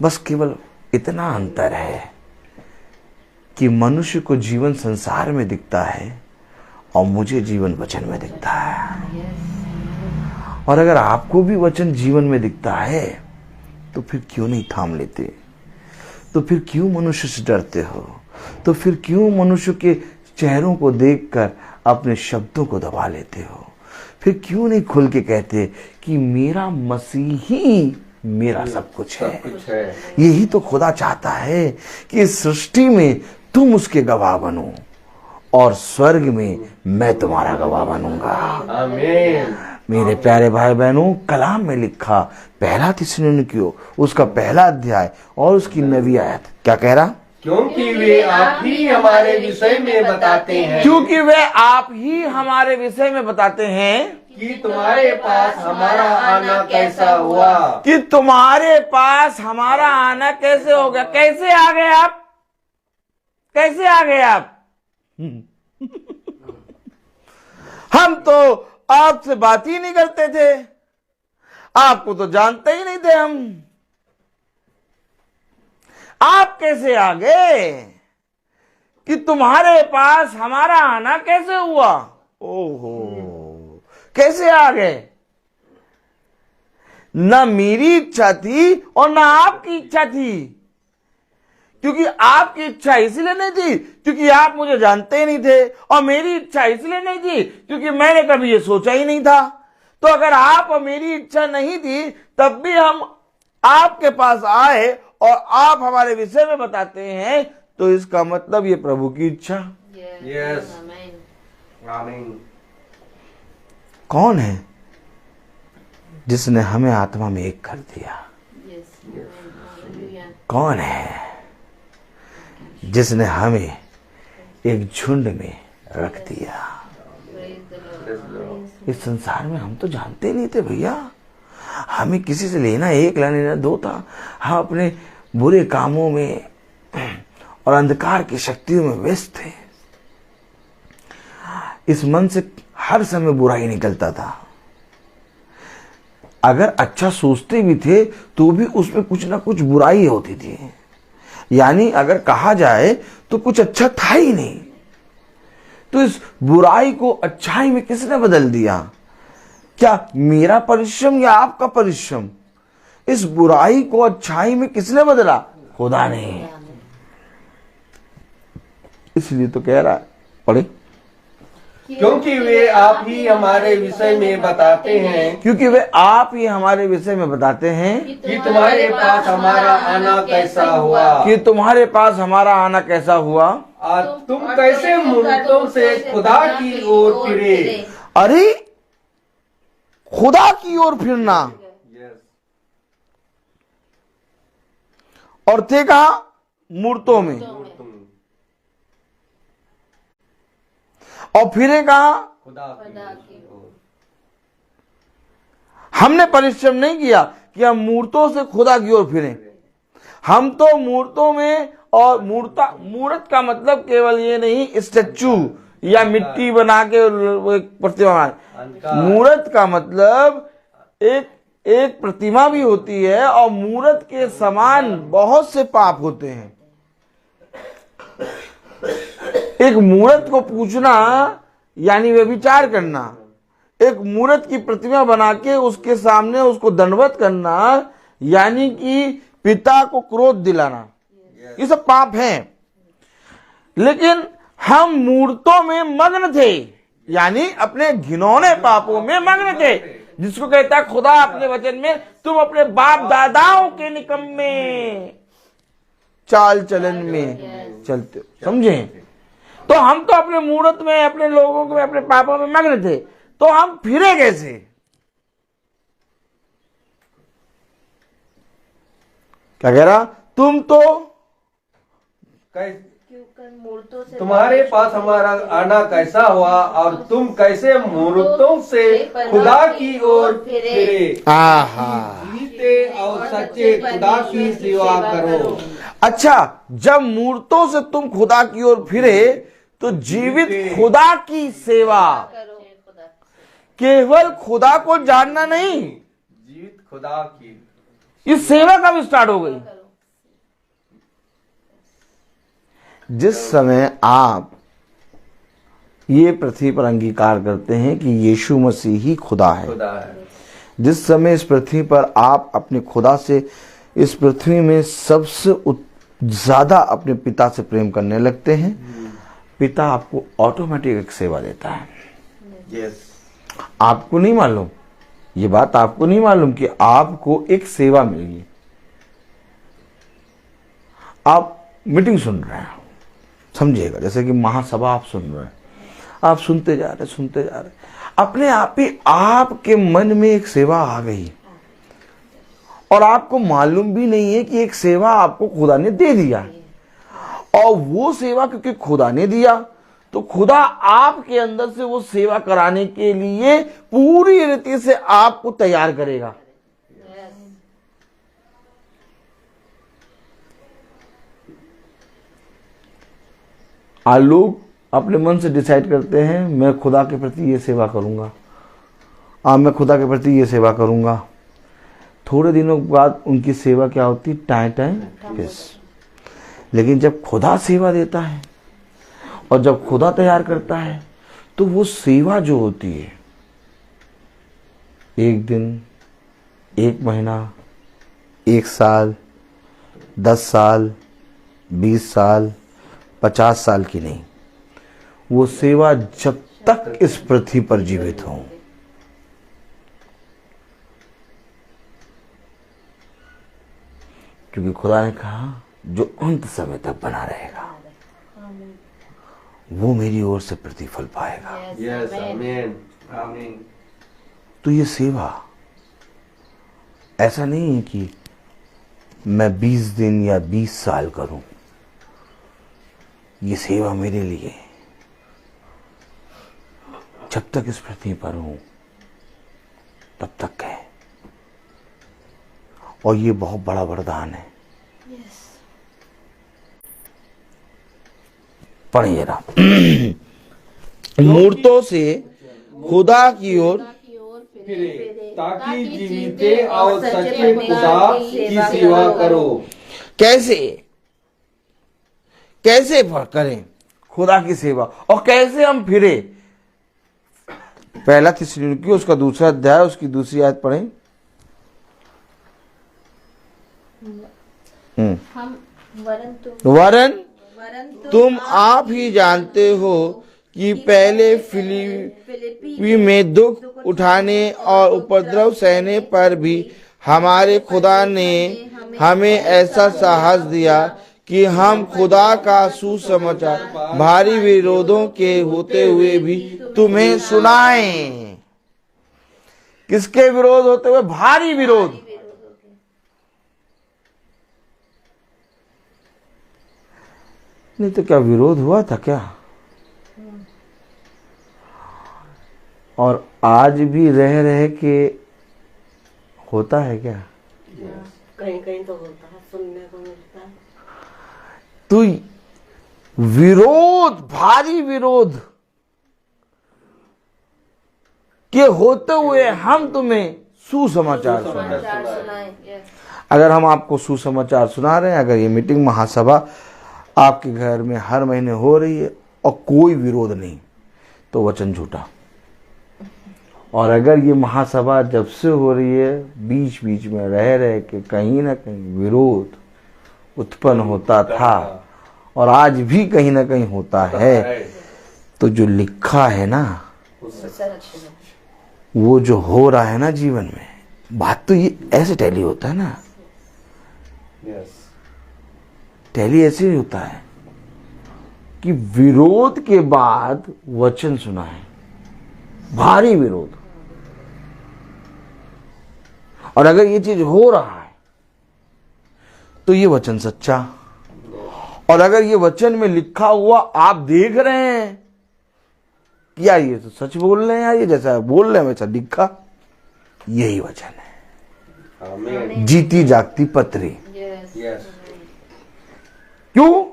बस केवल इतना अंतर है कि मनुष्य को जीवन संसार में दिखता है और मुझे जीवन वचन में दिखता है। और अगर आपको भी वचन जीवन में दिखता है तो फिर क्यों नहीं थाम लेते? तो फिर क्यों मनुष्य से डरते हो? तो फिर क्यों मनुष्य के चेहरों को देखकर अपने शब्दों को दबा लेते हो? फिर क्यों नहीं खुल के कहते कि मेरा मसीह ही मेरा सब कुछ है? यही तो खुदा चाहता है कि इस सृष्टि में तुम उसके गवाह बनो, और स्वर्ग में मैं तुम्हारा गवाह बनूंगा। आमीन। मेरे प्यारे भाई बहनों, कलाम में लिखा पहला थिस्सलुनीकियों उसका पहला अध्याय और उसकी 9वीं आयत क्या कह रहा? क्योंकि वे आप ही हमारे विषय में बताते हैं क्योंकि वे आप ही हमारे विषय में बताते हैं कि तुम्हारे पास हमारा आना कैसा हुआ। कि तुम्हारे पास हमारा आना कैसे हो गया। कैसे आ गए आप? कैसे आ गए आप? हम तो आपसे बात ही नहीं करते थे, आपको तो जानते ही नहीं थे हम। आप कैसे आ गए कि तुम्हारे पास हमारा आना कैसे हुआ? ओहो, कैसे आ गए? ना मेरी इच्छा थी और ना आपकी इच्छा थी, क्योंकि आपकी इच्छा इसलिए नहीं थी क्योंकि आप मुझे जानते ही नहीं थे, और मेरी इच्छा इसलिए नहीं थी क्योंकि मैंने कभी ये सोचा ही नहीं था। तो अगर आप और मेरी इच्छा नहीं थी तब भी हम आपके पास आए और आप हमारे विषय में बताते हैं, तो इसका मतलब ये प्रभु की इच्छा। यस, आमीन। कौन है जिसने हमें आत्मा में एक कर दिया? कौन है जिसने हमें एक झुंड में रख दिया? इस संसार में हम तो जानते नहीं थे भैया, हमें किसी से लेना एक लेना दो था। हम अपने बुरे कामों में और अंधकार की शक्तियों में व्यस्त थे। इस मन से हर समय बुराई निकलता था। अगर अच्छा सोचते भी थे तो भी उसमें कुछ ना कुछ बुराई होती थी, यानी अगर कहा जाए तो कुछ अच्छा था ही नहीं। तो इस बुराई को अच्छाई में किसने बदल दिया? क्या मेरा परिश्रम या आपका परिश्रम? इस बुराई को अच्छाई में किसने बदला? खुदा ने। इसलिए तो कह रहा है, पढ़े, क्योंकि वे आप ही हमारे विषय में बताते हैं क्योंकि वे आप ही हमारे विषय में बताते हैं कि तुम्हारे पास हमारा आना कैसा हुआ। कि तुम्हारे पास हमारा आना कैसा हुआ, और तुम कैसे मूर्तों से खुदा की ओर फिरे। अरे खुदा की ओर फिरना, और थे कहा? मूर्तों में। और फिरे कहा? खुदा की ओर। हमने परिश्रम नहीं किया कि हम मूर्तों से खुदा की ओर फिरें। हम तो मूर्तों में, और मूर्त का मतलब केवल ये नहीं स्टैचू या मिट्टी बना के प्रतिमा बनाए। मूर्त का मतलब एक प्रतिमा भी होती है, और मूर्त के समान बहुत से पाप होते हैं। एक मूर्त को पूजना यानी व्यभिचार करना, एक मूर्त की प्रतिमा बना के उसके सामने उसको दंडवत करना यानी कि पिता को क्रोध दिलाना, ये सब पाप हैं। लेकिन हम मूर्तों में मग्न थे, यानी अपने घिनौने पापों में मग्न थे, जिसको कहता है खुदा अपने वचन में, तुम अपने बाप दादाओं के निकम्मे चाल चलन में चलते हो। समझे? तो हम तो अपने मूर्त में, अपने लोगों में, अपने पापों में मग्न थे, तो हम फिरे कैसे? क्या कह रहा? तुम तो तुम्हारे पास हमारा आना कैसा हुआ, और तुम कैसे मूर्तों से खुदा की ओर फिरे। जीते और सच्चे खुदा की सेवा करो। अच्छा, जब मूर्तों से तुम खुदा की ओर फिरे तो जीवित खुदा की सेवा, केवल खुदा को जानना नहीं, जीवित खुदा की। ये सेवा कब स्टार्ट हो गई? जिस समय आप ये पृथ्वी पर अंगीकार करते हैं कि यीशु मसीह ही खुदा है, जिस समय इस पृथ्वी पर आप अपने खुदा से, इस पृथ्वी में सबसे ज्यादा अपने पिता से प्रेम करने लगते हैं, पिता आपको ऑटोमेटिक एक सेवा देता है। आपको नहीं मालूम, ये बात आपको नहीं मालूम कि आपको एक सेवा मिलेगी। आप मीटिंग सुन रहे हैं, समझिएगा, जैसे कि महासभा आप सुन रहे हैं, आप सुनते जा रहे, अपने आप ही आपके मन में एक सेवा आ गई, और आपको मालूम भी नहीं है कि एक सेवा आपको खुदा ने दे दिया, और वो सेवा क्योंकि खुदा ने दिया, तो खुदा आपके अंदर से वो सेवा कराने के लिए पूरी रीति से आपको तैयार करेगा। आज लोग अपने मन से डिसाइड करते हैं मैं खुदा के प्रति ये सेवा करूंगा, मैं खुदा के प्रति ये सेवा करूंगा। थोड़े दिनों बाद उनकी सेवा क्या होती, टाइम फिस। लेकिन जब खुदा सेवा देता है और जब खुदा तैयार करता है तो वो सेवा जो होती है, 1 दिन, 1 महीना, 1 साल, 10 साल, 20 साल, 50 साल की नहीं, वो सेवा जब तक इस पृथ्वी पर जीवित हो। क्योंकि खुदा ने कहा जो अंत समय तक बना रहेगा वो मेरी ओर से प्रतिफल पाएगा। यस, आमीन, आमीन। तो ये सेवा ऐसा नहीं है कि मैं 20 दिन या 20 साल करूं, ये सेवा मेरे लिए जब तक इस पृथ्वी पर हूं तब तक है। और ये बहुत बड़ा वरदान है। पढ़िए ना, मूर्तों से खुदा की ओर फिरे ताकि जीविते और सच्चे खुदा की सेवा करो। कैसे करें खुदा की सेवा और कैसे हम फिरे? पहला थिस्सलुनीकी उसका 2 अध्याय उसकी 2 आयत पढ़ें। वरन तुम आप ही जानते हो कि पहले फिलिप्पी में दुख उठाने और उपद्रव सहने पर भी हमारे खुदा ने हमें ऐसा साहस दिया कि हम खुदा का सुसमाचार भारी विरोधों के होते हुए भी तुम्हें सुनाएं। किसके विरोध होते हुए? भारी विरोध। नहीं तो क्या विरोध हुआ था क्या? और आज भी रह रह के होता है क्या? कहीं कहीं तो होता है, सुनने को मिलता है। तो विरोध, भारी विरोध के होते हुए हम तुम्हें सुसमाचार सुनाएं। अगर हम आपको सुसमाचार सुना रहे हैं, अगर ये मीटिंग महासभा आपके घर में हर महीने हो रही है और कोई विरोध नहीं, तो वचन झूठा। और अगर ये महासभा जब से हो रही है, बीच बीच में रह रहे के कहीं ना कहीं विरोध उत्पन्न होता था और आज भी कहीं ना कहीं होता है, तो जो लिखा है ना, वो जो हो रहा है ना जीवन में, बात तो ये ऐसे टैली होता है ना। टैली ऐसे ही होता है कि विरोध के बाद वचन सुना है, भारी विरोध। और अगर ये चीज हो रहा है तो ये वचन सच्चा, और अगर ये वचन में लिखा हुआ आप देख रहे हैं कि यार ये तो सच बोल रहे हैं, यार ये जैसा बोल रहे हैं वैसा लिखा, यही वचन है। आमीन। जीती जागती पत्री। यस। क्यों?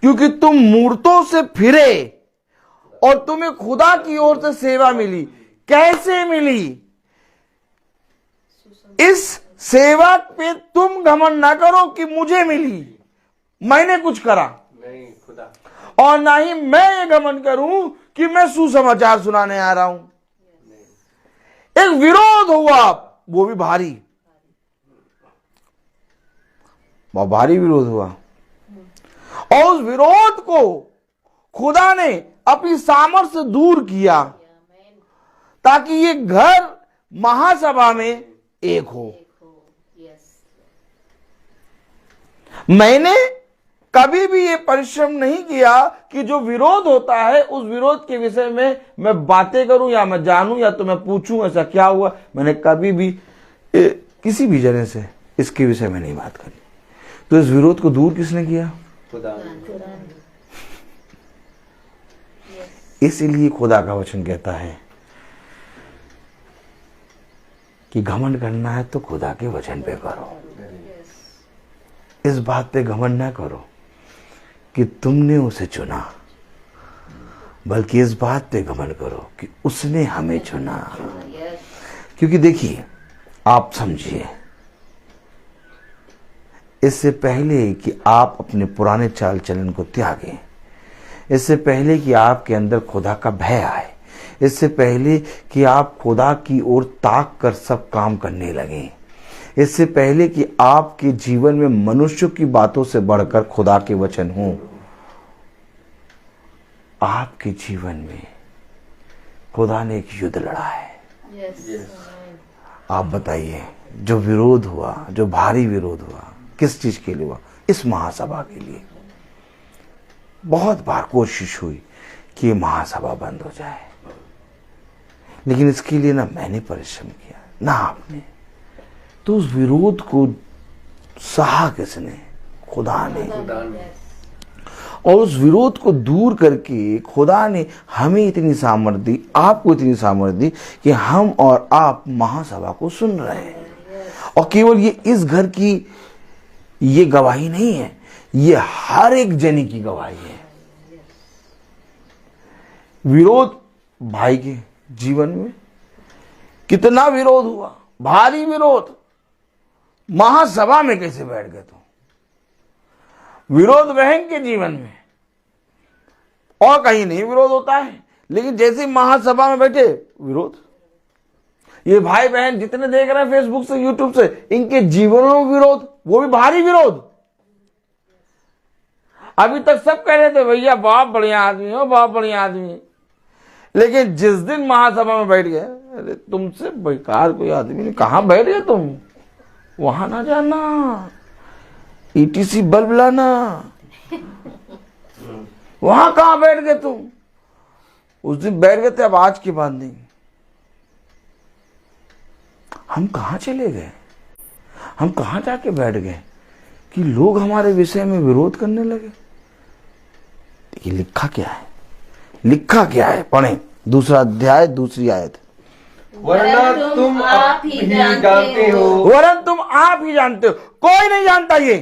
क्योंकि तुम मूर्तों से फिरे और तुम्हें खुदा की ओर से सेवा मिली। कैसे मिली? इस सेवा पे तुम घमंड ना करो कि मुझे मिली, मैंने कुछ करा, नहीं खुदा। और ना ही मैं ये घमंड करूं कि मैं सुसमाचार सुनाने आ रहा हूं। एक विरोध हुआ, वो भी भारी, बहुत भारी विरोध हुआ, और उस विरोध को खुदा ने अपनी सामर्थ्य से दूर किया ताकि ये घर महासभा में एक हो। मैंने कभी भी ये परिश्रम नहीं किया कि जो विरोध होता है उस विरोध के विषय में मैं बातें करूं या मैं जानूं या तो मैं पूछूं ऐसा क्या हुआ। मैंने कभी भी किसी भी जने से इसके विषय में नहीं बात करी। तो इस विरोध को दूर किसने किया? खुदा इसीलिए खुदा का वचन कहता है कि घमंड करना है तो खुदा के वचन पे करो। इस बात पे घमंड ना करो कि तुमने उसे चुना, बल्कि इस बात पे घमंड करो कि उसने हमें चुना। क्योंकि देखिए, आप समझिए, इससे पहले कि आप अपने पुराने चाल चलन को त्यागें, इससे पहले कि आपके अंदर खुदा का भय आए, इससे पहले कि आप खुदा की ओर ताक कर सब काम करने लगें, इससे पहले कि आपके जीवन में मनुष्यों की बातों से बढ़कर खुदा के वचन हों, आपके जीवन में खुदा ने एक युद्ध लड़ा है। आप बताइए, जो विरोध हुआ, जो भारी विरोध हुआ, किस चीज के लिए हुआ? इस महासभा के लिए। बहुत बार कोशिश हुई कि ये महासभा बंद हो जाए, लेकिन इसके लिए ना मैंने परिश्रम किया ना आपने। तो उस विरोध को सहा किसने? खुदा ने। और उस विरोध को दूर करके खुदा ने हमें इतनी सामर्थ्य दी, आपको इतनी सामर्थ्य दी कि हम और आप महासभा को सुन रहे हैं। और केवल ये इस घर की ये गवाही नहीं है, ये हर एक जनी की गवाही है। विरोध भाई के जीवन में कितना विरोध हुआ, भारी विरोध। महासभा में कैसे बैठ गए तुम? विरोध बहन के जीवन में, और कहीं नहीं विरोध होता है, लेकिन जैसे महासभा में बैठे विरोध। ये भाई बहन जितने देख रहे हैं फेसबुक से, यूट्यूब से, इनके जीवनों में विरोध, वो भी भारी विरोध। अभी तक सब कह रहे थे भैया बहुत बढ़िया आदमी हो, बहुत बढ़िया आदमी, लेकिन जिस दिन महासभा में बैठ गए, अरे तुमसे बेकार कोई आदमी नहीं, कहां बैठ गए तुम? वहां ना जाना, ETC बल्ब लाना, वहां कहां बैठ गए तुम? उस दिन बैठ गए थे, अब आज की बात नहीं। हम कहां चले गए? हम कहां जाके बैठ गए कि लोग हमारे विषय में विरोध करने लगे? देखिए लिखा क्या है, लिखा क्या है, पढ़ें। 2 अध्याय 2 आयत। वरना तुम आप ही जानते हो, वरन तुम आप ही जानते हो, कोई नहीं जानता ये।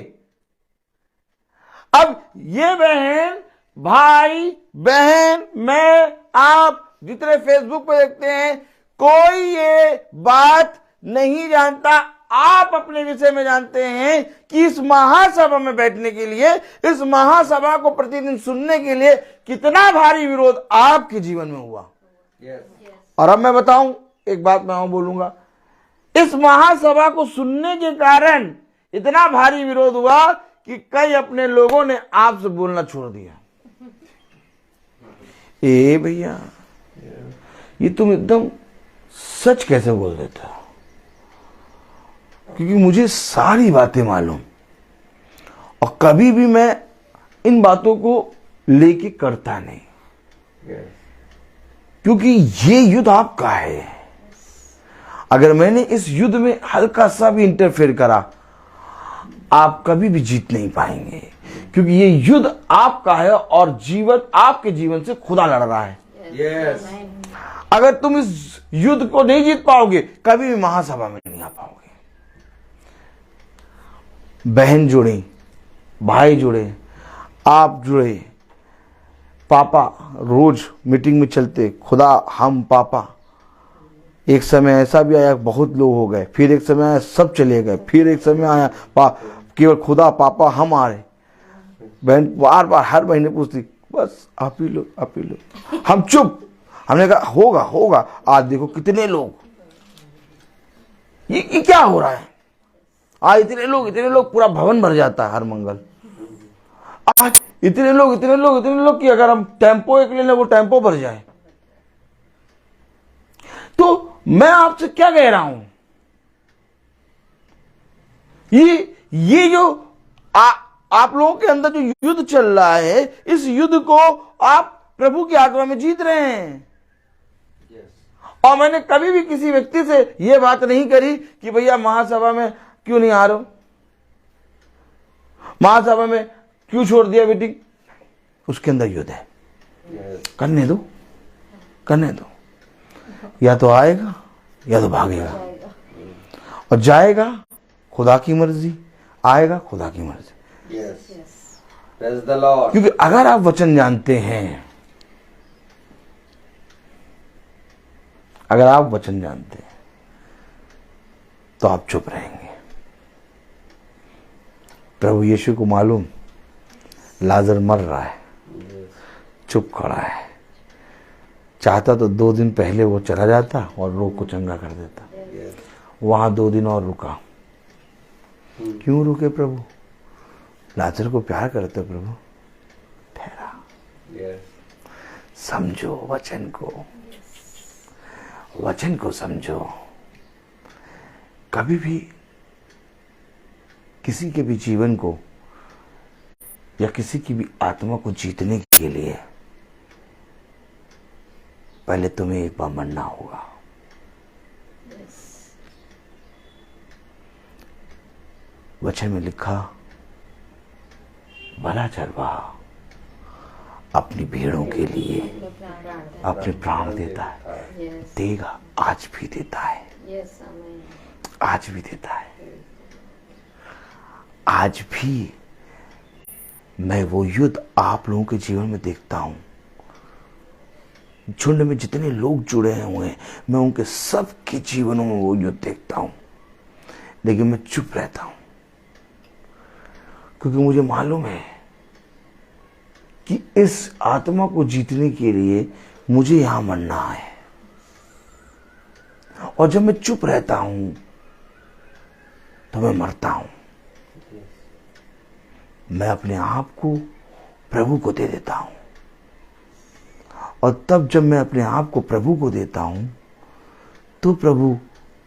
अब ये बहन, भाई, बहन, मैं, आप जितने फेसबुक पे देखते हैं, कोई ये बात नहीं जानता। आप अपने विषय में जानते हैं कि इस महासभा में बैठने के लिए, इस महासभा को प्रतिदिन सुनने के लिए कितना भारी विरोध आपके जीवन में हुआ। और अब मैं बताऊं, एक बात मैं और बोलूंगा, इस महासभा को सुनने के कारण इतना भारी विरोध हुआ कि कई अपने लोगों ने आपसे बोलना छोड़ दिया। ए भैया, ये तुम एकदम सच कैसे बोल देते हो? क्योंकि मुझे सारी बातें मालूम, और कभी भी मैं इन बातों को लेके करता नहीं, क्योंकि ये युद्ध आपका है। अगर मैंने इस युद्ध में हल्का सा भी इंटरफेयर करा, आप कभी भी जीत नहीं पाएंगे, क्योंकि ये युद्ध आपका है और जीवन आपके जीवन से खुदा लड़ रहा है। अगर तुम इस युद्ध को नहीं जीत पाओगे, कभी भी महासभा में नहीं आ पाओगे। बहन जुड़े, भाई जुड़े, आप जुड़े, पापा रोज मीटिंग में चलते, खुदा हम पापा। एक समय ऐसा भी आया बहुत लोग हो गए, फिर एक समय आया सब चले गए, फिर एक समय आया केवल खुदा पापा हम आ रहे। बहन बार बार हर महीने पूछती, बस आप ही लो, आप ही लो। हम चुप। हमने कहा होगा होगा। आज देखो कितने लोग, ये क्या हो रहा है? आज इतने लोग, पूरा भवन भर जाता है हर मंगल। आज इतने लोग कि अगर हम टेम्पो एक ले लें, वो टेम्पो भर जाए। तो मैं आपसे क्या कह रहा हूं, ये जो आप लोगों के अंदर जो युद्ध चल रहा है, इस युद्ध को आप प्रभु की आत्मा में जीत रहे हैं। और मैंने कभी भी किसी व्यक्ति से यह बात नहीं करी कि भैया महासभा में क्यों नहीं आ रहे हो, महासभा में क्यों छोड़ दिया बेटी? उसके अंदर युद्ध है, करने दो, करने दो। या तो आएगा या तो भागेगा, और जाएगा खुदा की मर्जी, आएगा खुदा की मर्जी। Praise the Lord. क्योंकि अगर आप वचन जानते हैं, अगर आप वचन जानते हैं तो आप चुप रहेंगे। प्रभु यीशु को मालूम लाजर मर रहा है, चुप खड़ा है। चाहता तो 2 दिन पहले वो चला जाता और रोग को चंगा कर देता। वहां 2 दिन और रुका। क्यों रुके प्रभु? लाजर को प्यार करते प्रभु। ठहरा, समझो वचन को, वचन को समझो। कभी भी किसी के भी जीवन को या किसी की भी आत्मा को जीतने के लिए पहले तुम्हें एक बार मरना होगा। वचन में लिखा, भला चरवाहा अपनी भेड़ों के लिए अपने प्राण देता है, देगा, आज भी देता है, आज भी देता है। आज भी मैं वो युद्ध आप लोगों के जीवन में देखता हूं। झुंड में जितने लोग जुड़े हुए हैं, मैं उनके सब के जीवनों में वो युद्ध देखता हूं, लेकिन मैं चुप रहता हूं, क्योंकि मुझे मालूम है कि इस आत्मा को जीतने के लिए मुझे यहां मरना है। और जब मैं चुप रहता हूं तो मैं मरता हूं। मैं अपने आप को प्रभु को दे देता हूं, और तब जब मैं अपने आप को प्रभु को देता हूं तो प्रभु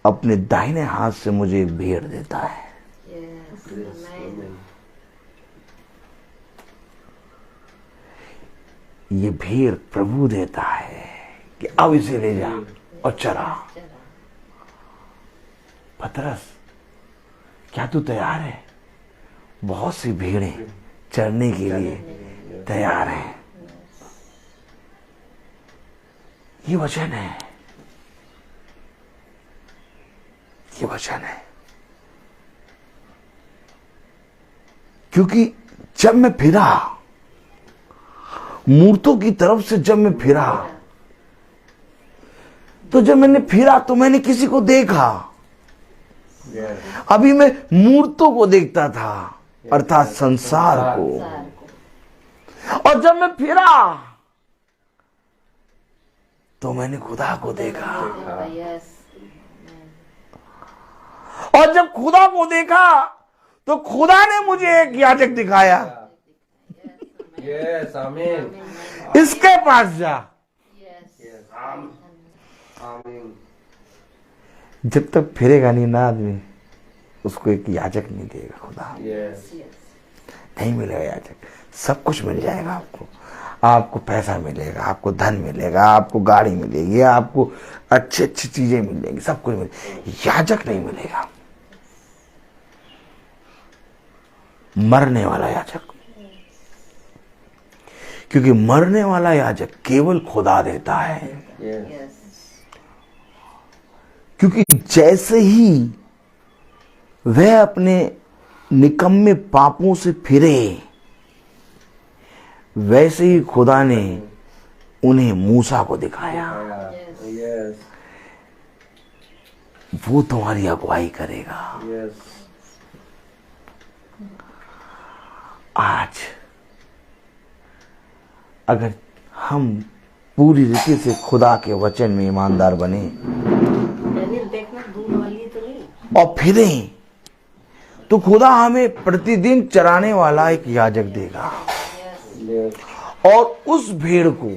अपने दाहिने हाथ से मुझे एक भेड़ देता है। ये भेड़ प्रभु देता है कि अब इसे ले जा और चरा। पतरस, क्या तू तैयार है? बहुत सी भेड़ें चरने के लिए तैयार हैं। ये वचन है, ये वचन है। क्योंकि जब मैं फिरा, मूर्तों की तरफ से जब मैं फिरा, तो जब मैंने फिरा तो मैंने किसी को देखा। अभी मैं मूर्तों को देखता था, अर्थात संसार को। और जब मैं फिरा तो मैंने खुदा को देखा। और जब खुदा को देखा तो खुदा ने मुझे एक याजक दिखाया। Yes, आमीन। इसके पास जा। आमीन। जब तक फिरेगा नहीं ना आदमी, उसको एक याजक नहीं देगा खुदा। Yes. नहीं मिलेगा याजक। सब कुछ मिल जाएगा आपको। आपको पैसा मिलेगा, आपको धन मिलेगा, आपको गाड़ी मिलेगी, आपको अच्छी अच्छी चीजें मिलेंगी, सब कुछ मिलेगा। याजक नहीं मिलेगा। मरने वाला याजक, क्योंकि मरने वाला याजक केवल खुदा देता है। Yes. क्योंकि जैसे ही वह अपने निकम्मे पापों से फिरे, वैसे ही खुदा ने उन्हें मूसा को दिखाया। Yes. वो तुम्हारी अगुवाई करेगा। Yes. आज अगर हम पूरी रीति से खुदा के वचन में ईमानदार बने देखना दूध वाली तो नहीं। और फिरें, तो खुदा हमें प्रतिदिन चराने वाला एक याजक देगा। Yes. और उस भेड़ को,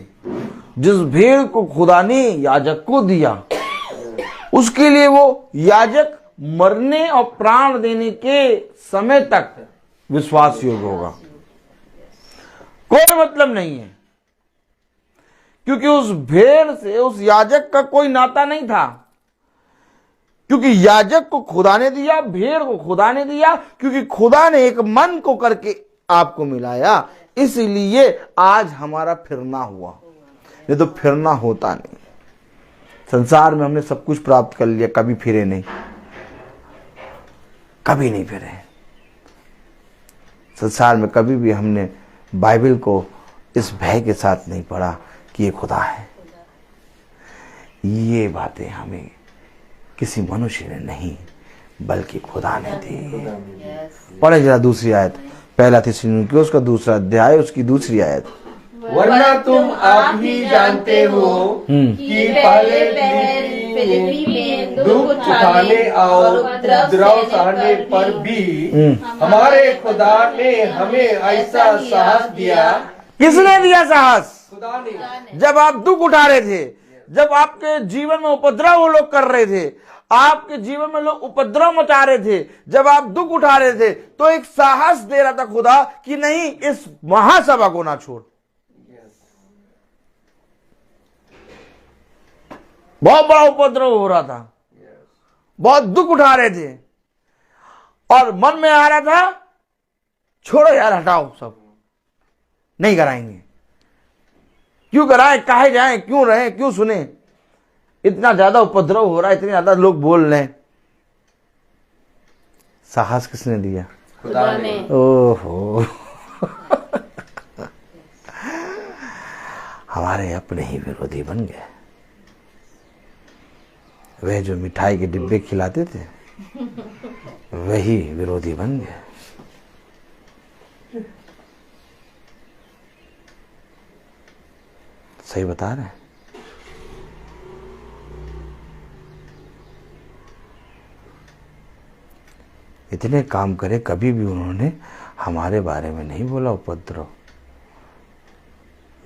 जिस भेड़ को खुदा ने याजक को दिया, उसके लिए वो याजक मरने और प्राण देने के समय तक विश्वास योग्य होगा। कोई मतलब नहीं है, क्योंकि उस भेड़ से उस याजक का कोई नाता नहीं था। क्योंकि याजक को खुदा ने दिया, भेड़ को खुदा ने दिया, क्योंकि खुदा ने एक मन को करके आपको मिलाया, इसलिए आज हमारा फिरना हुआ, नहीं तो फिरना होता नहीं। संसार में हमने सब कुछ प्राप्त कर लिया, कभी फिरे नहीं, कभी नहीं फिरे। संसार में कभी भी हमने बाइबल को इस भय के साथ नहीं पढ़ा कि ये खुदा है। ये बातें हमें किसी मनुष्य ने नहीं बल्कि खुदा ने दी। पढ़े जरा दूसरी आयत, पहला थिस्सलुनीकियों उसका दूसरा अध्याय उसकी दूसरी आयत। वरना तुम आप ही जानते हो कि पहले फिलिप्पी में दुख उठाने और उपद्रव सहने पर भी हमारे खुदा ने हमें ऐसा साहस दिया। किसने दिया साहस? खुदा ने। जब आप दुख उठा रहे थे, जब आपके जीवन में उपद्रव वो लोग कर रहे थे, आपके जीवन में लोग उपद्रव मचा रहे थे, जब आप दुख उठा रहे थे, तो एक साहस दे रहा था खुदा कि नहीं, इस महासभा को ना छोड़। बहुत बड़ा उपद्रव हो रहा था, बहुत दुख उठा रहे थे, और मन में आ रहा था छोड़ो यार, हटाओ, सब नहीं कराएंगे, क्यों कराएं, काहे जाएं, क्यों रहें, क्यों सुने, इतना ज्यादा उपद्रव हो रहा है, इतने ज्यादा लोग बोल रहे हैं। साहस किसने दिया? खुदा ने। ओहो हमारे अपने ही विरोधी बन गए। वह जो मिठाई के डिब्बे खिलाते थे वही विरोधी बन गए। सही बता रहे हैं। इतने काम करे, कभी भी उन्होंने हमारे बारे में नहीं बोला उपद्रव,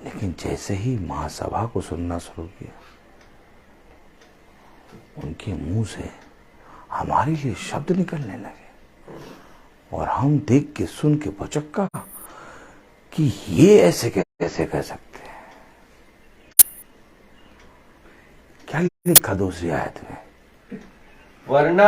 लेकिन जैसे ही महासभा को सुनना शुरू किया, उनके मुंह से हमारे लिए शब्द निकलने लगे, और हम देख के सुन के भौचक्का कि ये ऐसे कैसे कह सकते हैं। क्या लिखा दूसरी आयत में? वरना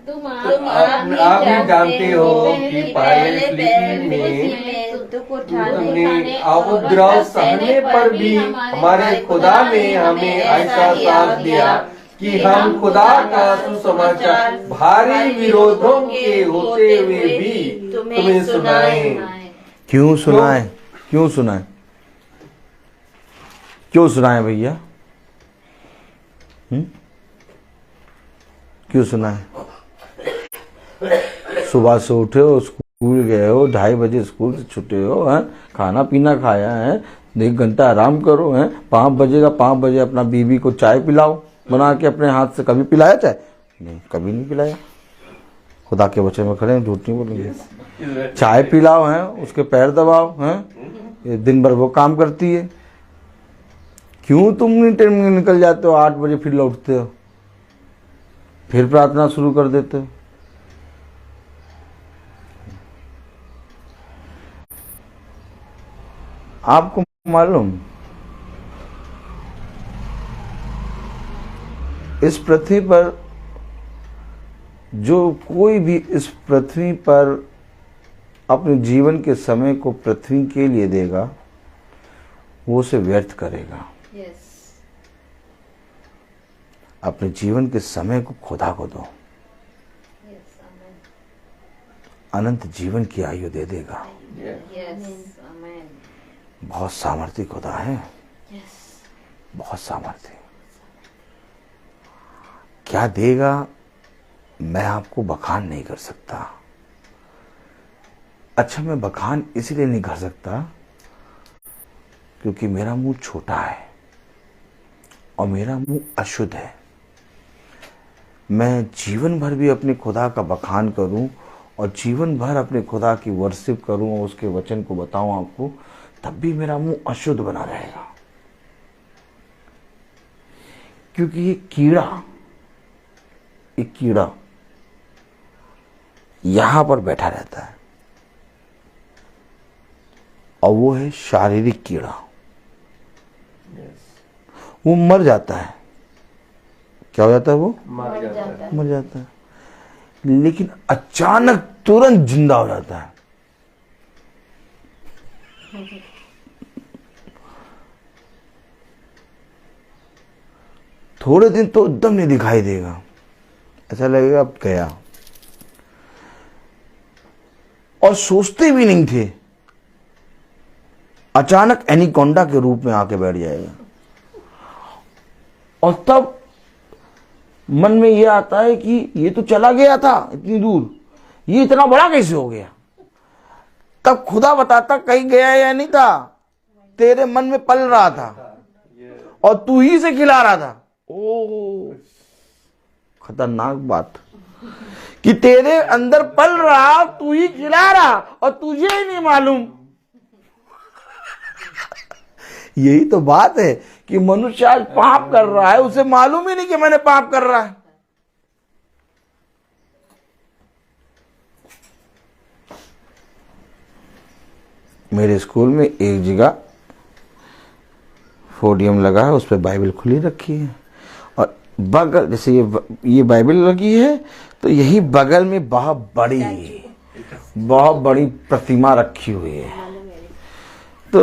तुम आप ही जानते हो कि पहले फिलिप्पी में तुमने उपद्रव सहने पर भी हमारे खुदा ने हमें ऐसा साथ दिया कि हम खुदा का सुसमाचार भारी विरोधों के होते हुए भी तुम्हें सुनाएं। क्यों सुनाएं? क्यों सुनाएं? क्यों सुनाएं भैया? क्यों सुनाएं? सुबह से उठे हो, स्कूल गए हो, 2:30 बजे स्कूल से छुटे हो, हैं, खाना पीना खाया है, 1 घंटा आराम करो, हैं, 5 बजेगा, 5 बजे अपना बीवी को चाय पिलाओ बना के अपने हाथ से। कभी पिलाया चाय? नहीं, कभी नहीं पिलाया। खुदा के वचन में खड़े हैं, झूठ नहीं बोलेंगे। चाय पिलाओ, हैं, उसके पैर दबाओ, हैं, दिन भर वो काम करती है। क्यों तुम निकल जाते हो 8 बजे, फिर लौटते हो, फिर प्रार्थना शुरू कर देते हो? आपको मालूम, इस पृथ्वी पर जो कोई भी इस पृथ्वी पर अपने जीवन के समय को पृथ्वी के लिए देगा, वो उसे व्यर्थ करेगा। अपने जीवन के समय को खुदा को दो, अनंत जीवन की आयु दे देगा। बहुत सामर्थ्य खुदा है, बहुत सामर्थ्य। क्या देगा मैं आपको बखान नहीं कर सकता। अच्छा, मैं बखान इसलिए नहीं कर सकता क्योंकि मेरा मुंह छोटा है और मेरा मुंह अशुद्ध है। मैं जीवन भर भी अपने खुदा का बखान करूं और जीवन भर अपने खुदा की वर्शिप करूं और उसके वचन को बताऊं आपको, तब भी मेरा मुंह अशुद्ध बना रहेगा। क्योंकि ये कीड़ा यहां पर बैठा रहता है, और वो है शारीरिक कीड़ा। वो मर जाता है। क्या हो जाता है? वो मर जाता है, लेकिन अचानक तुरंत जिंदा हो जाता है। थोड़े दिन तो एकदम नहीं दिखाई देगा, ऐसा लगेगा अब गया, और सोचते भी नहीं थे, अचानक एनीकोंडा के रूप में आके बैठ जाएगा। और तब मन में ये आता है कि ये तो चला गया था इतनी दूर, ये इतना बड़ा कैसे हो गया। तब खुदा बताता कहीं गया या नहीं था, तेरे मन में पल रहा था और तू ही से खिला रहा था। ओ खतरनाक बात कि तेरे अंदर पल रहा, तू ही खिला रहा और तुझे ही नहीं मालूम। यही तो बात है कि मनुष्य आज पाप कर रहा है, उसे मालूम ही नहीं कि मैंने पाप कर रहा है। मेरे स्कूल में एक जगह पोडियम लगा है, उस पर बाइबल खुली रखी है, और बगल जैसे ये बाइबल लगी है तो यही बगल में बहुत बड़ी प्रतिमा रखी हुई है। तो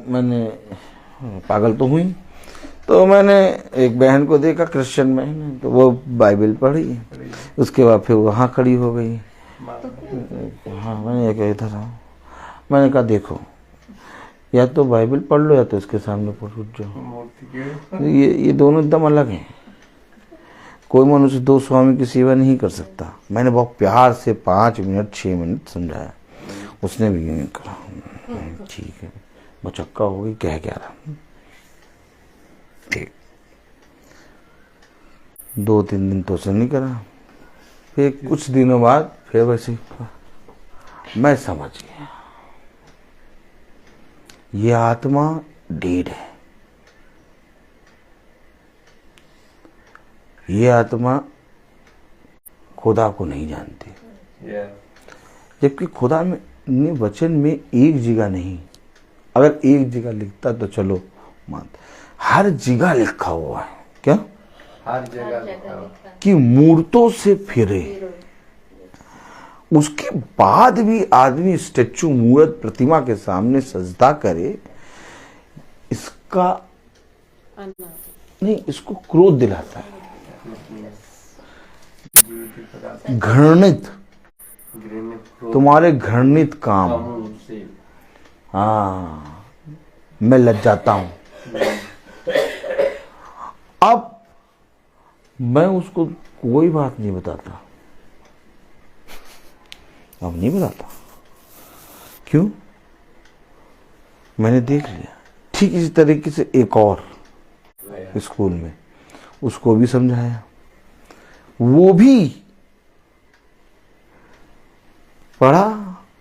मैंने पागल तो हुई, तो मैंने एक बहन को देखा, क्रिश्चियन बहन है, तो वो बाइबल पढ़ी, उसके बाद फिर वहाँ खड़ी हो गई। हाँ, मैंने ये कहा था, मैंने कहा देखो, या तो बाइबल पढ़ लो या तो इसके सामने उठ जाओ। ये दोनों एकदम अलग हैं। कोई मनुष्य दो स्वामी की सेवा नहीं कर सकता। मैंने बहुत प्यार से 5 मिनट 6 मिनट समझाया, उसने भी नहीं करा। ठीक है, बचक्का हो गई, कह क्या रहा। ठीक, 2-3 दिन तो उसने नहीं करा, फिर कुछ दिनों बाद फिर वैसे मैं समझ गया ये आत्मा डेड है, ये आत्मा खुदा को नहीं जानती। जबकि खुदा में वचन में एक जगह नहीं, अगर एक जगह लिखता तो चलो मान, हर जगह लिखा हुआ है। क्या? हर जगह कि मूर्तों से फिरे। उसके बाद भी आदमी स्टेचू, मूर्त, प्रतिमा के सामने सजदा करे, इसका नहीं, इसको क्रोध दिलाता है, घृणित, तुम्हारे घृणित काम। हाँ, मैं लज्जाता हूं। अब मैं उसको कोई बात नहीं बताता, अब नहीं बताता। क्यों? मैंने देख लिया। ठीक इसी तरीके से एक और स्कूल में, उसको भी समझाया, वो भी पढ़ा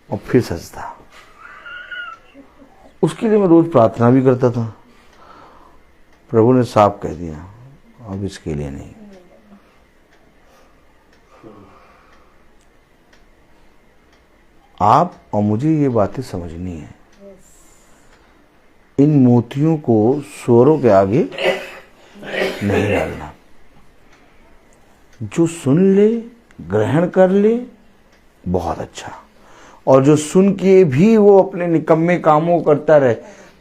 और फिर सजदा। उसके लिए मैं रोज प्रार्थना भी करता था। प्रभु ने साफ कह दिया, अब इसके लिए नहीं। आप और मुझे ये बातें समझनी है। इन मोतियों को स्वरों के आगे नहीं डालना। जो सुन ले, ग्रहण कर ले, बहुत अच्छा, और जो सुन के भी वो अपने निकम्मे कामों करता रहे,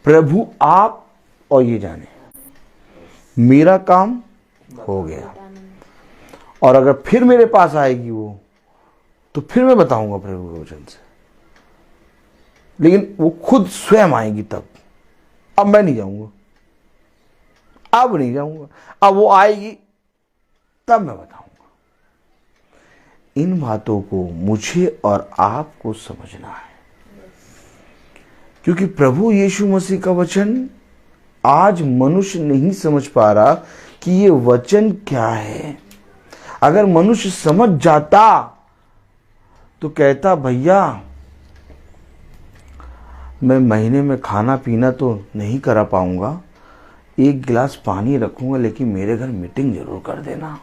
प्रभु आप और ये जाने मेरा काम हो गया। और अगर फिर मेरे पास आएगी वो, तो फिर मैं बताऊंगा प्रभु के वचन से, लेकिन वो खुद स्वयं आएगी तब। अब मैं नहीं जाऊंगा, अब नहीं जाऊंगा, अब वो आएगी तब मैं बताऊंगा। इन बातों को मुझे और आपको समझना है, क्योंकि प्रभु यीशु मसीह का वचन आज मनुष्य नहीं समझ पा रहा कि ये वचन क्या है। अगर मनुष्य समझ जाता तो कहता, भैया मैं महीने में खाना पीना तो नहीं करा पाऊंगा, 1 गिलास पानी रखूंगा, लेकिन मेरे घर मीटिंग जरूर कर देना।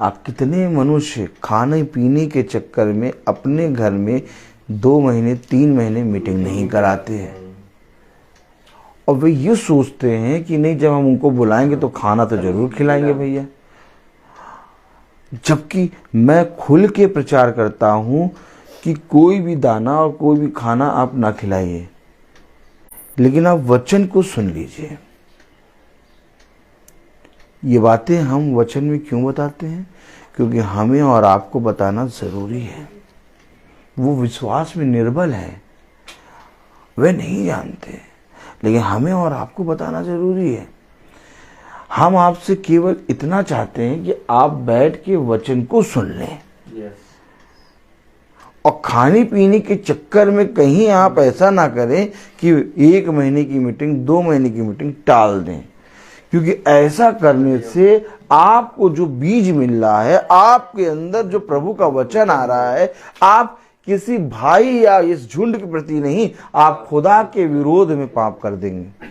आप कितने मनुष्य खाने पीने के चक्कर में अपने घर में 2 महीने 3 महीने मीटिंग नहीं कराते हैं, और वे ये सोचते हैं कि नहीं, जब हम उनको बुलाएंगे तो खाना तो जरूर खिलाएंगे भैया। जबकि मैं खुल के प्रचार करता हूं कि कोई भी दाना और कोई भी खाना आप ना खिलाइए, लेकिन आप वचन को सुन लीजिए। ये बातें हम वचन में क्यों बताते हैं? क्योंकि हमें और आपको बताना जरूरी है। वो विश्वास में निर्बल है, वे नहीं जानते, लेकिन हमें और आपको बताना जरूरी है। हम आपसे केवल इतना चाहते हैं कि आप बैठ के वचन को सुन लें, और खाने पीने के चक्कर में कहीं आप ऐसा ना करें कि 1 महीने की मीटिंग, 2 महीने की मीटिंग टाल दें, क्योंकि ऐसा करने से आपको जो बीज मिल रहा है, आपके अंदर जो प्रभु का वचन आ रहा है, आप किसी भाई या इस झुंड के प्रति नहीं, आप खुदा के विरोध में पाप कर देंगे।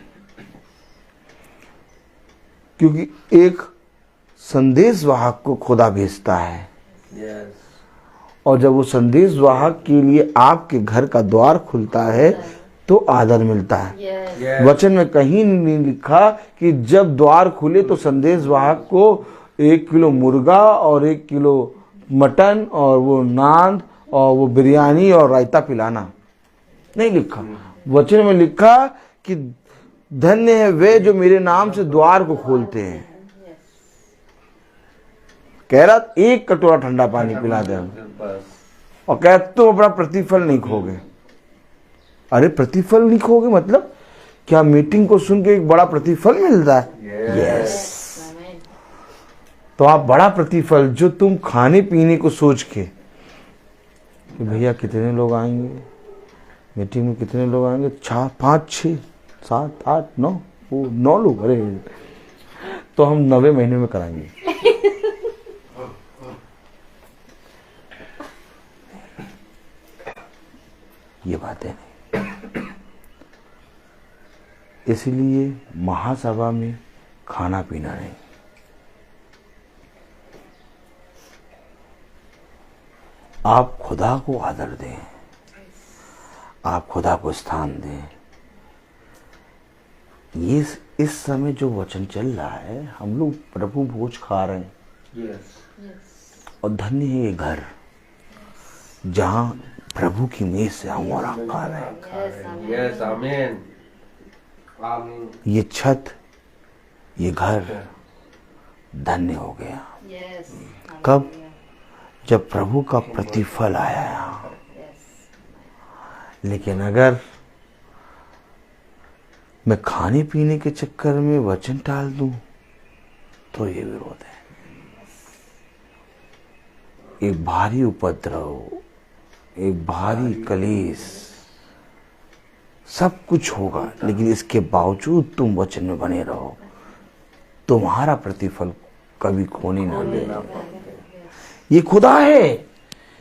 क्योंकि एक संदेशवाहक को खुदा भेजता है, और जब वो संदेशवाहक के लिए आपके घर का द्वार खुलता है तो आदर मिलता है। वचन में कहीं नहीं लिखा कि जब द्वार खुले तो संदेशवाहक को 1 किलो मुर्गा और 1 किलो मटन और वो नान और वो बिरयानी और रायता पिलाना, नहीं लिखा। वचन में लिखा कि धन्य है वे जो मेरे नाम से द्वार को खोलते हैं। कह रहा 1 कटोरा ठंडा पानी पिला दे, और कह तुम अपना प्रतिफल नहीं खोगे। अरे प्रतिफल नहीं खोगे मतलब क्या मीटिंग को सुन के एक बड़ा प्रतिफल मिलता है? यस। तो आप बड़ा प्रतिफल जो तुम खाने पीने को सोच के कि भैया कितने लोग आएंगे, मीटिंग में कितने लोग आएंगे, 4, 5, 6, 7, 8, 9, वो 9 लोग, अरे तो हम 9वें महीने में कराएंगे। ये बातें नहीं। इसलिए महासभा में खाना पीना नहीं, आप खुदा को आदर दें, आप खुदा को स्थान दें। ये इस समय जो वचन चल रहा है, हम लोग प्रभु भोज खा रहे हैं, और धन्य है ये घर जहां प्रभु की मेज से हम और आप खा रहे हैं। आमीन। ये छत, ये घर धन्य हो गया। कब? जब प्रभु का प्रतिफल आया यहाँ। लेकिन अगर मैं खाने पीने के चक्कर में वचन टाल दूं तो ये विरोध है। एक भारी उपद्रव, एक भारी कलेश, सब कुछ होगा, लेकिन इसके बावजूद तुम वचन में बने रहो, तुम्हारा प्रतिफल कभी खोने ना देना। ये खुदा है,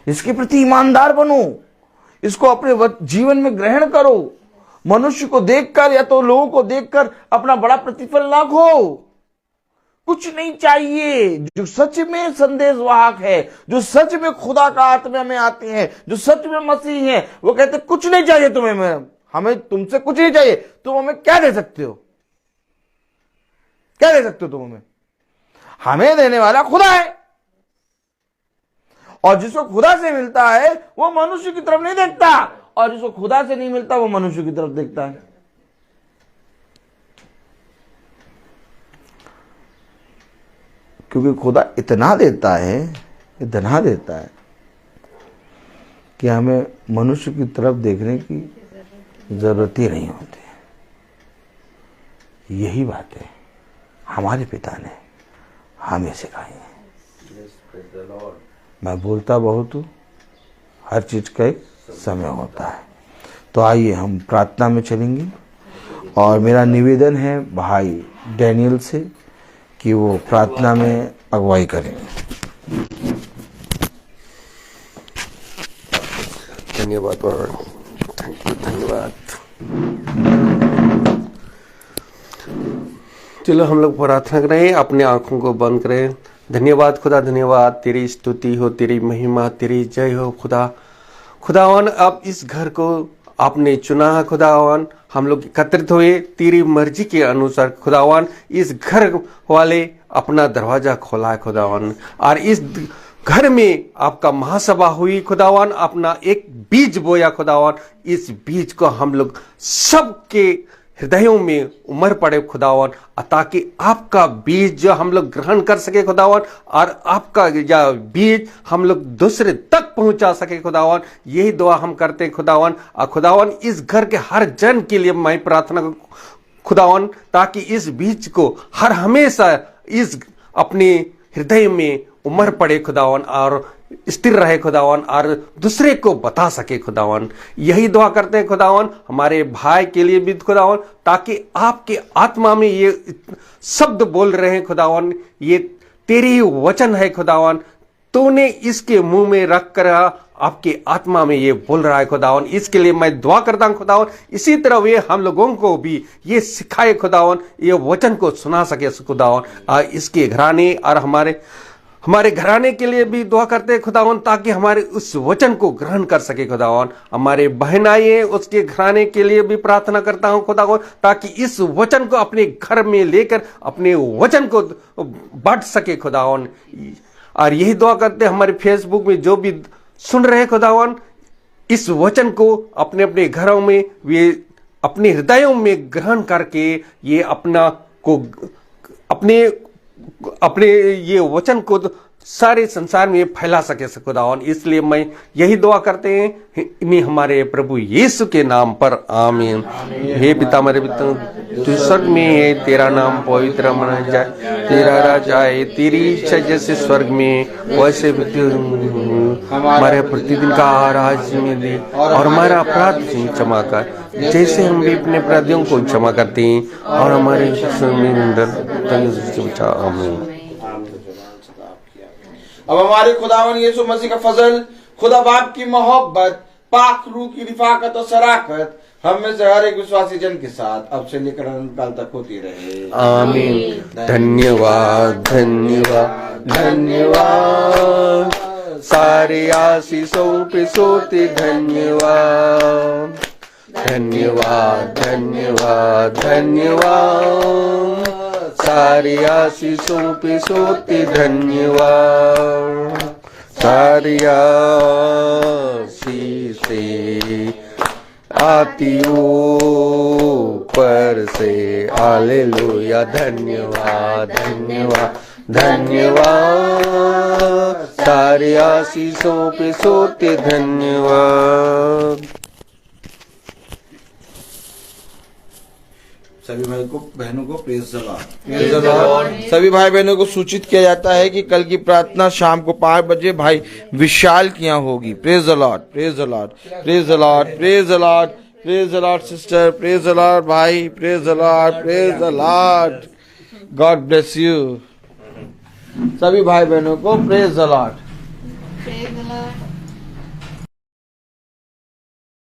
इसके प्रति ईमानदार बनो, इसको अपने जीवन में ग्रहण करो। मनुष्य को देखकर या तो लोगों को देखकर अपना बड़ा प्रतिफल ना खो। कुछ नहीं चाहिए। जो सच में संदेशवाहक है, जो सच में खुदा का आत्मा में आते हैं, जो सच में मसीह हैं, वो कहते कुछ नहीं चाहिए तुम्हें, हमें तुमसे कुछ नहीं चाहिए। तुम हमें क्या दे सकते हो? क्या दे सकते हो तुम हमें देने वाला खुदा है, और जिसको खुदा से मिलता है वो मनुष्य की तरफ नहीं देखता, और जिसको खुदा से नहीं मिलता वो मनुष्य की तरफ देखता है। क्योंकि खुदा इतना देता है कि हमें मनुष्य की तरफ देखने की जरूरत ही नहीं होती। यही बातें हमारे पिता ने हमें सिखाई है। मैं बोलता बहुत हूँ, हर चीज का एक समय होता है। तो आइए हम प्रार्थना में चलेंगे, और मेरा निवेदन है भाई डैनियल से कि वो प्रार्थना में अगुवाई करें। धन्यवाद, धन्यवाद। चलो हम लोग प्रार्थना करें, अपने आंखों को बंद करें। धन्यवाद खुदा, धन्यवाद, तेरी स्तुति हो, तेरी महिमा, तेरी जय हो खुदा। खुदावन अब इस घर को आपने चुना है खुदावन, हम लोग एकत्रित हुए तेरी मर्जी के अनुसार खुदावन। इस घर वाले अपना दरवाजा खोला है खुदावन, और इस घर में आपका महासभा हुई खुदावन, अपना एक बीज बोया खुदावन, इस बीज को हम लोग सबके हृदयों में उमड़ पड़े खुदावन, ताकि आपका बीज जो हम लोग ग्रहण कर सके खुदावन, और आपका यह बीज हम लोग दूसरे तक पहुंचा सके खुदावन। यही दुआ हम करते खुदावन। खुदावन इस घर के हर जन के लिए मैं प्रार्थना खुदावन, ताकि इस बीज को हर हमेशा इस अपने हृदय में उमड़ पड़े खुदावन और स्थिर रहे खुदावन, और दूसरे को बता सके खुदावन। यही दुआ करते हैं खुदावन हमारे भाई के लिए भी खुदावन, ताकि आपके आत्मा में ये शब्द बोल रहे हैं खुदावन, ये तेरे ही वचन है खुदावन, तूने इसके मुंह में रख कर आपके आत्मा में ये बोल रहा है खुदावन। इसके लिए मैं दुआ करता हूं खुदावन, इसी तरह वे हम लोगों को भी ये सिखाए खुदावन, ये वचन को सुना सके खुदावन। इसके घराने और हमारे घराने के लिए भी दुआ करते हैं खुदावन, ताकि हमारे उस वचन को ग्रहण कर सके खुदावन। हमारे बहनाई उसके घराने के लिए भी प्रार्थना करता हूं खुदावन, ताकि इस वचन को अपने घर में लेकर अपने वचन को बांट सके खुदावन। और यही दुआ करते हैं हमारे फेसबुक में जो भी सुन रहे खुदावन, इस वचन को अपने अपने घरों में वे अपने हृदयों में ग्रहण करके ये अपने ये वचन को सारे संसार में फैला सके खुदावन। इसलिए मैं यही दुआ करते हैं इन्हीं हमारे प्रभु यीशु के नाम पर, आमीन। हे पिता हमारे पिता तू स्वर्ग में है, तेरा नाम पवित्र माना जाए, तेरा राज आए, तेरी इच्छा जैसे स्वर्ग में वैसे हमारे प्रतिदिन का आहार आज में दे, और हमारा अपराध क्षमा कर जैसे हम भी अपने अपराधियों को क्षमा करते हैं, और हमारे आमीन। अब हमारे खुदावन यीशु मसीह का फजल, खुदा बाप की मोहब्बत, पाक रूह की रिफाकत और शराकत हम में से हर एक विश्वासी जन के साथ अब से लेकर अनंत काल तक होती रहे, आमीन। धन्यवाद धन्यवाद धन्यवाद, सारे आशीषों पे सोते धन्यवाद, धन्यवाद धन्यवाद धन्यवाद, सारे आशीषों पे सोते धन्यवाद, सारी आशीषें आती ऊपर से, हालेलुया। धन्यवाद धन्यवाद धन्यवाद, सारे आशीषों पे सोते धन्यवाद। सभी भाई को बहनों को प्रेज द लॉर्ड। सभी भाई बहनों को सूचित किया जाता है कि कल की प्रार्थना शाम को 5 बजे भाई विशाल की यहाँ होगी। Praise the Lord, praise the Lord, praise the Lord, praise the Lord, praise the Lord sister, praise the Lord भाई, praise the Lord, praise the Lord. God bless you. सभी भाई बहनों को प्रेज द लॉर्ड।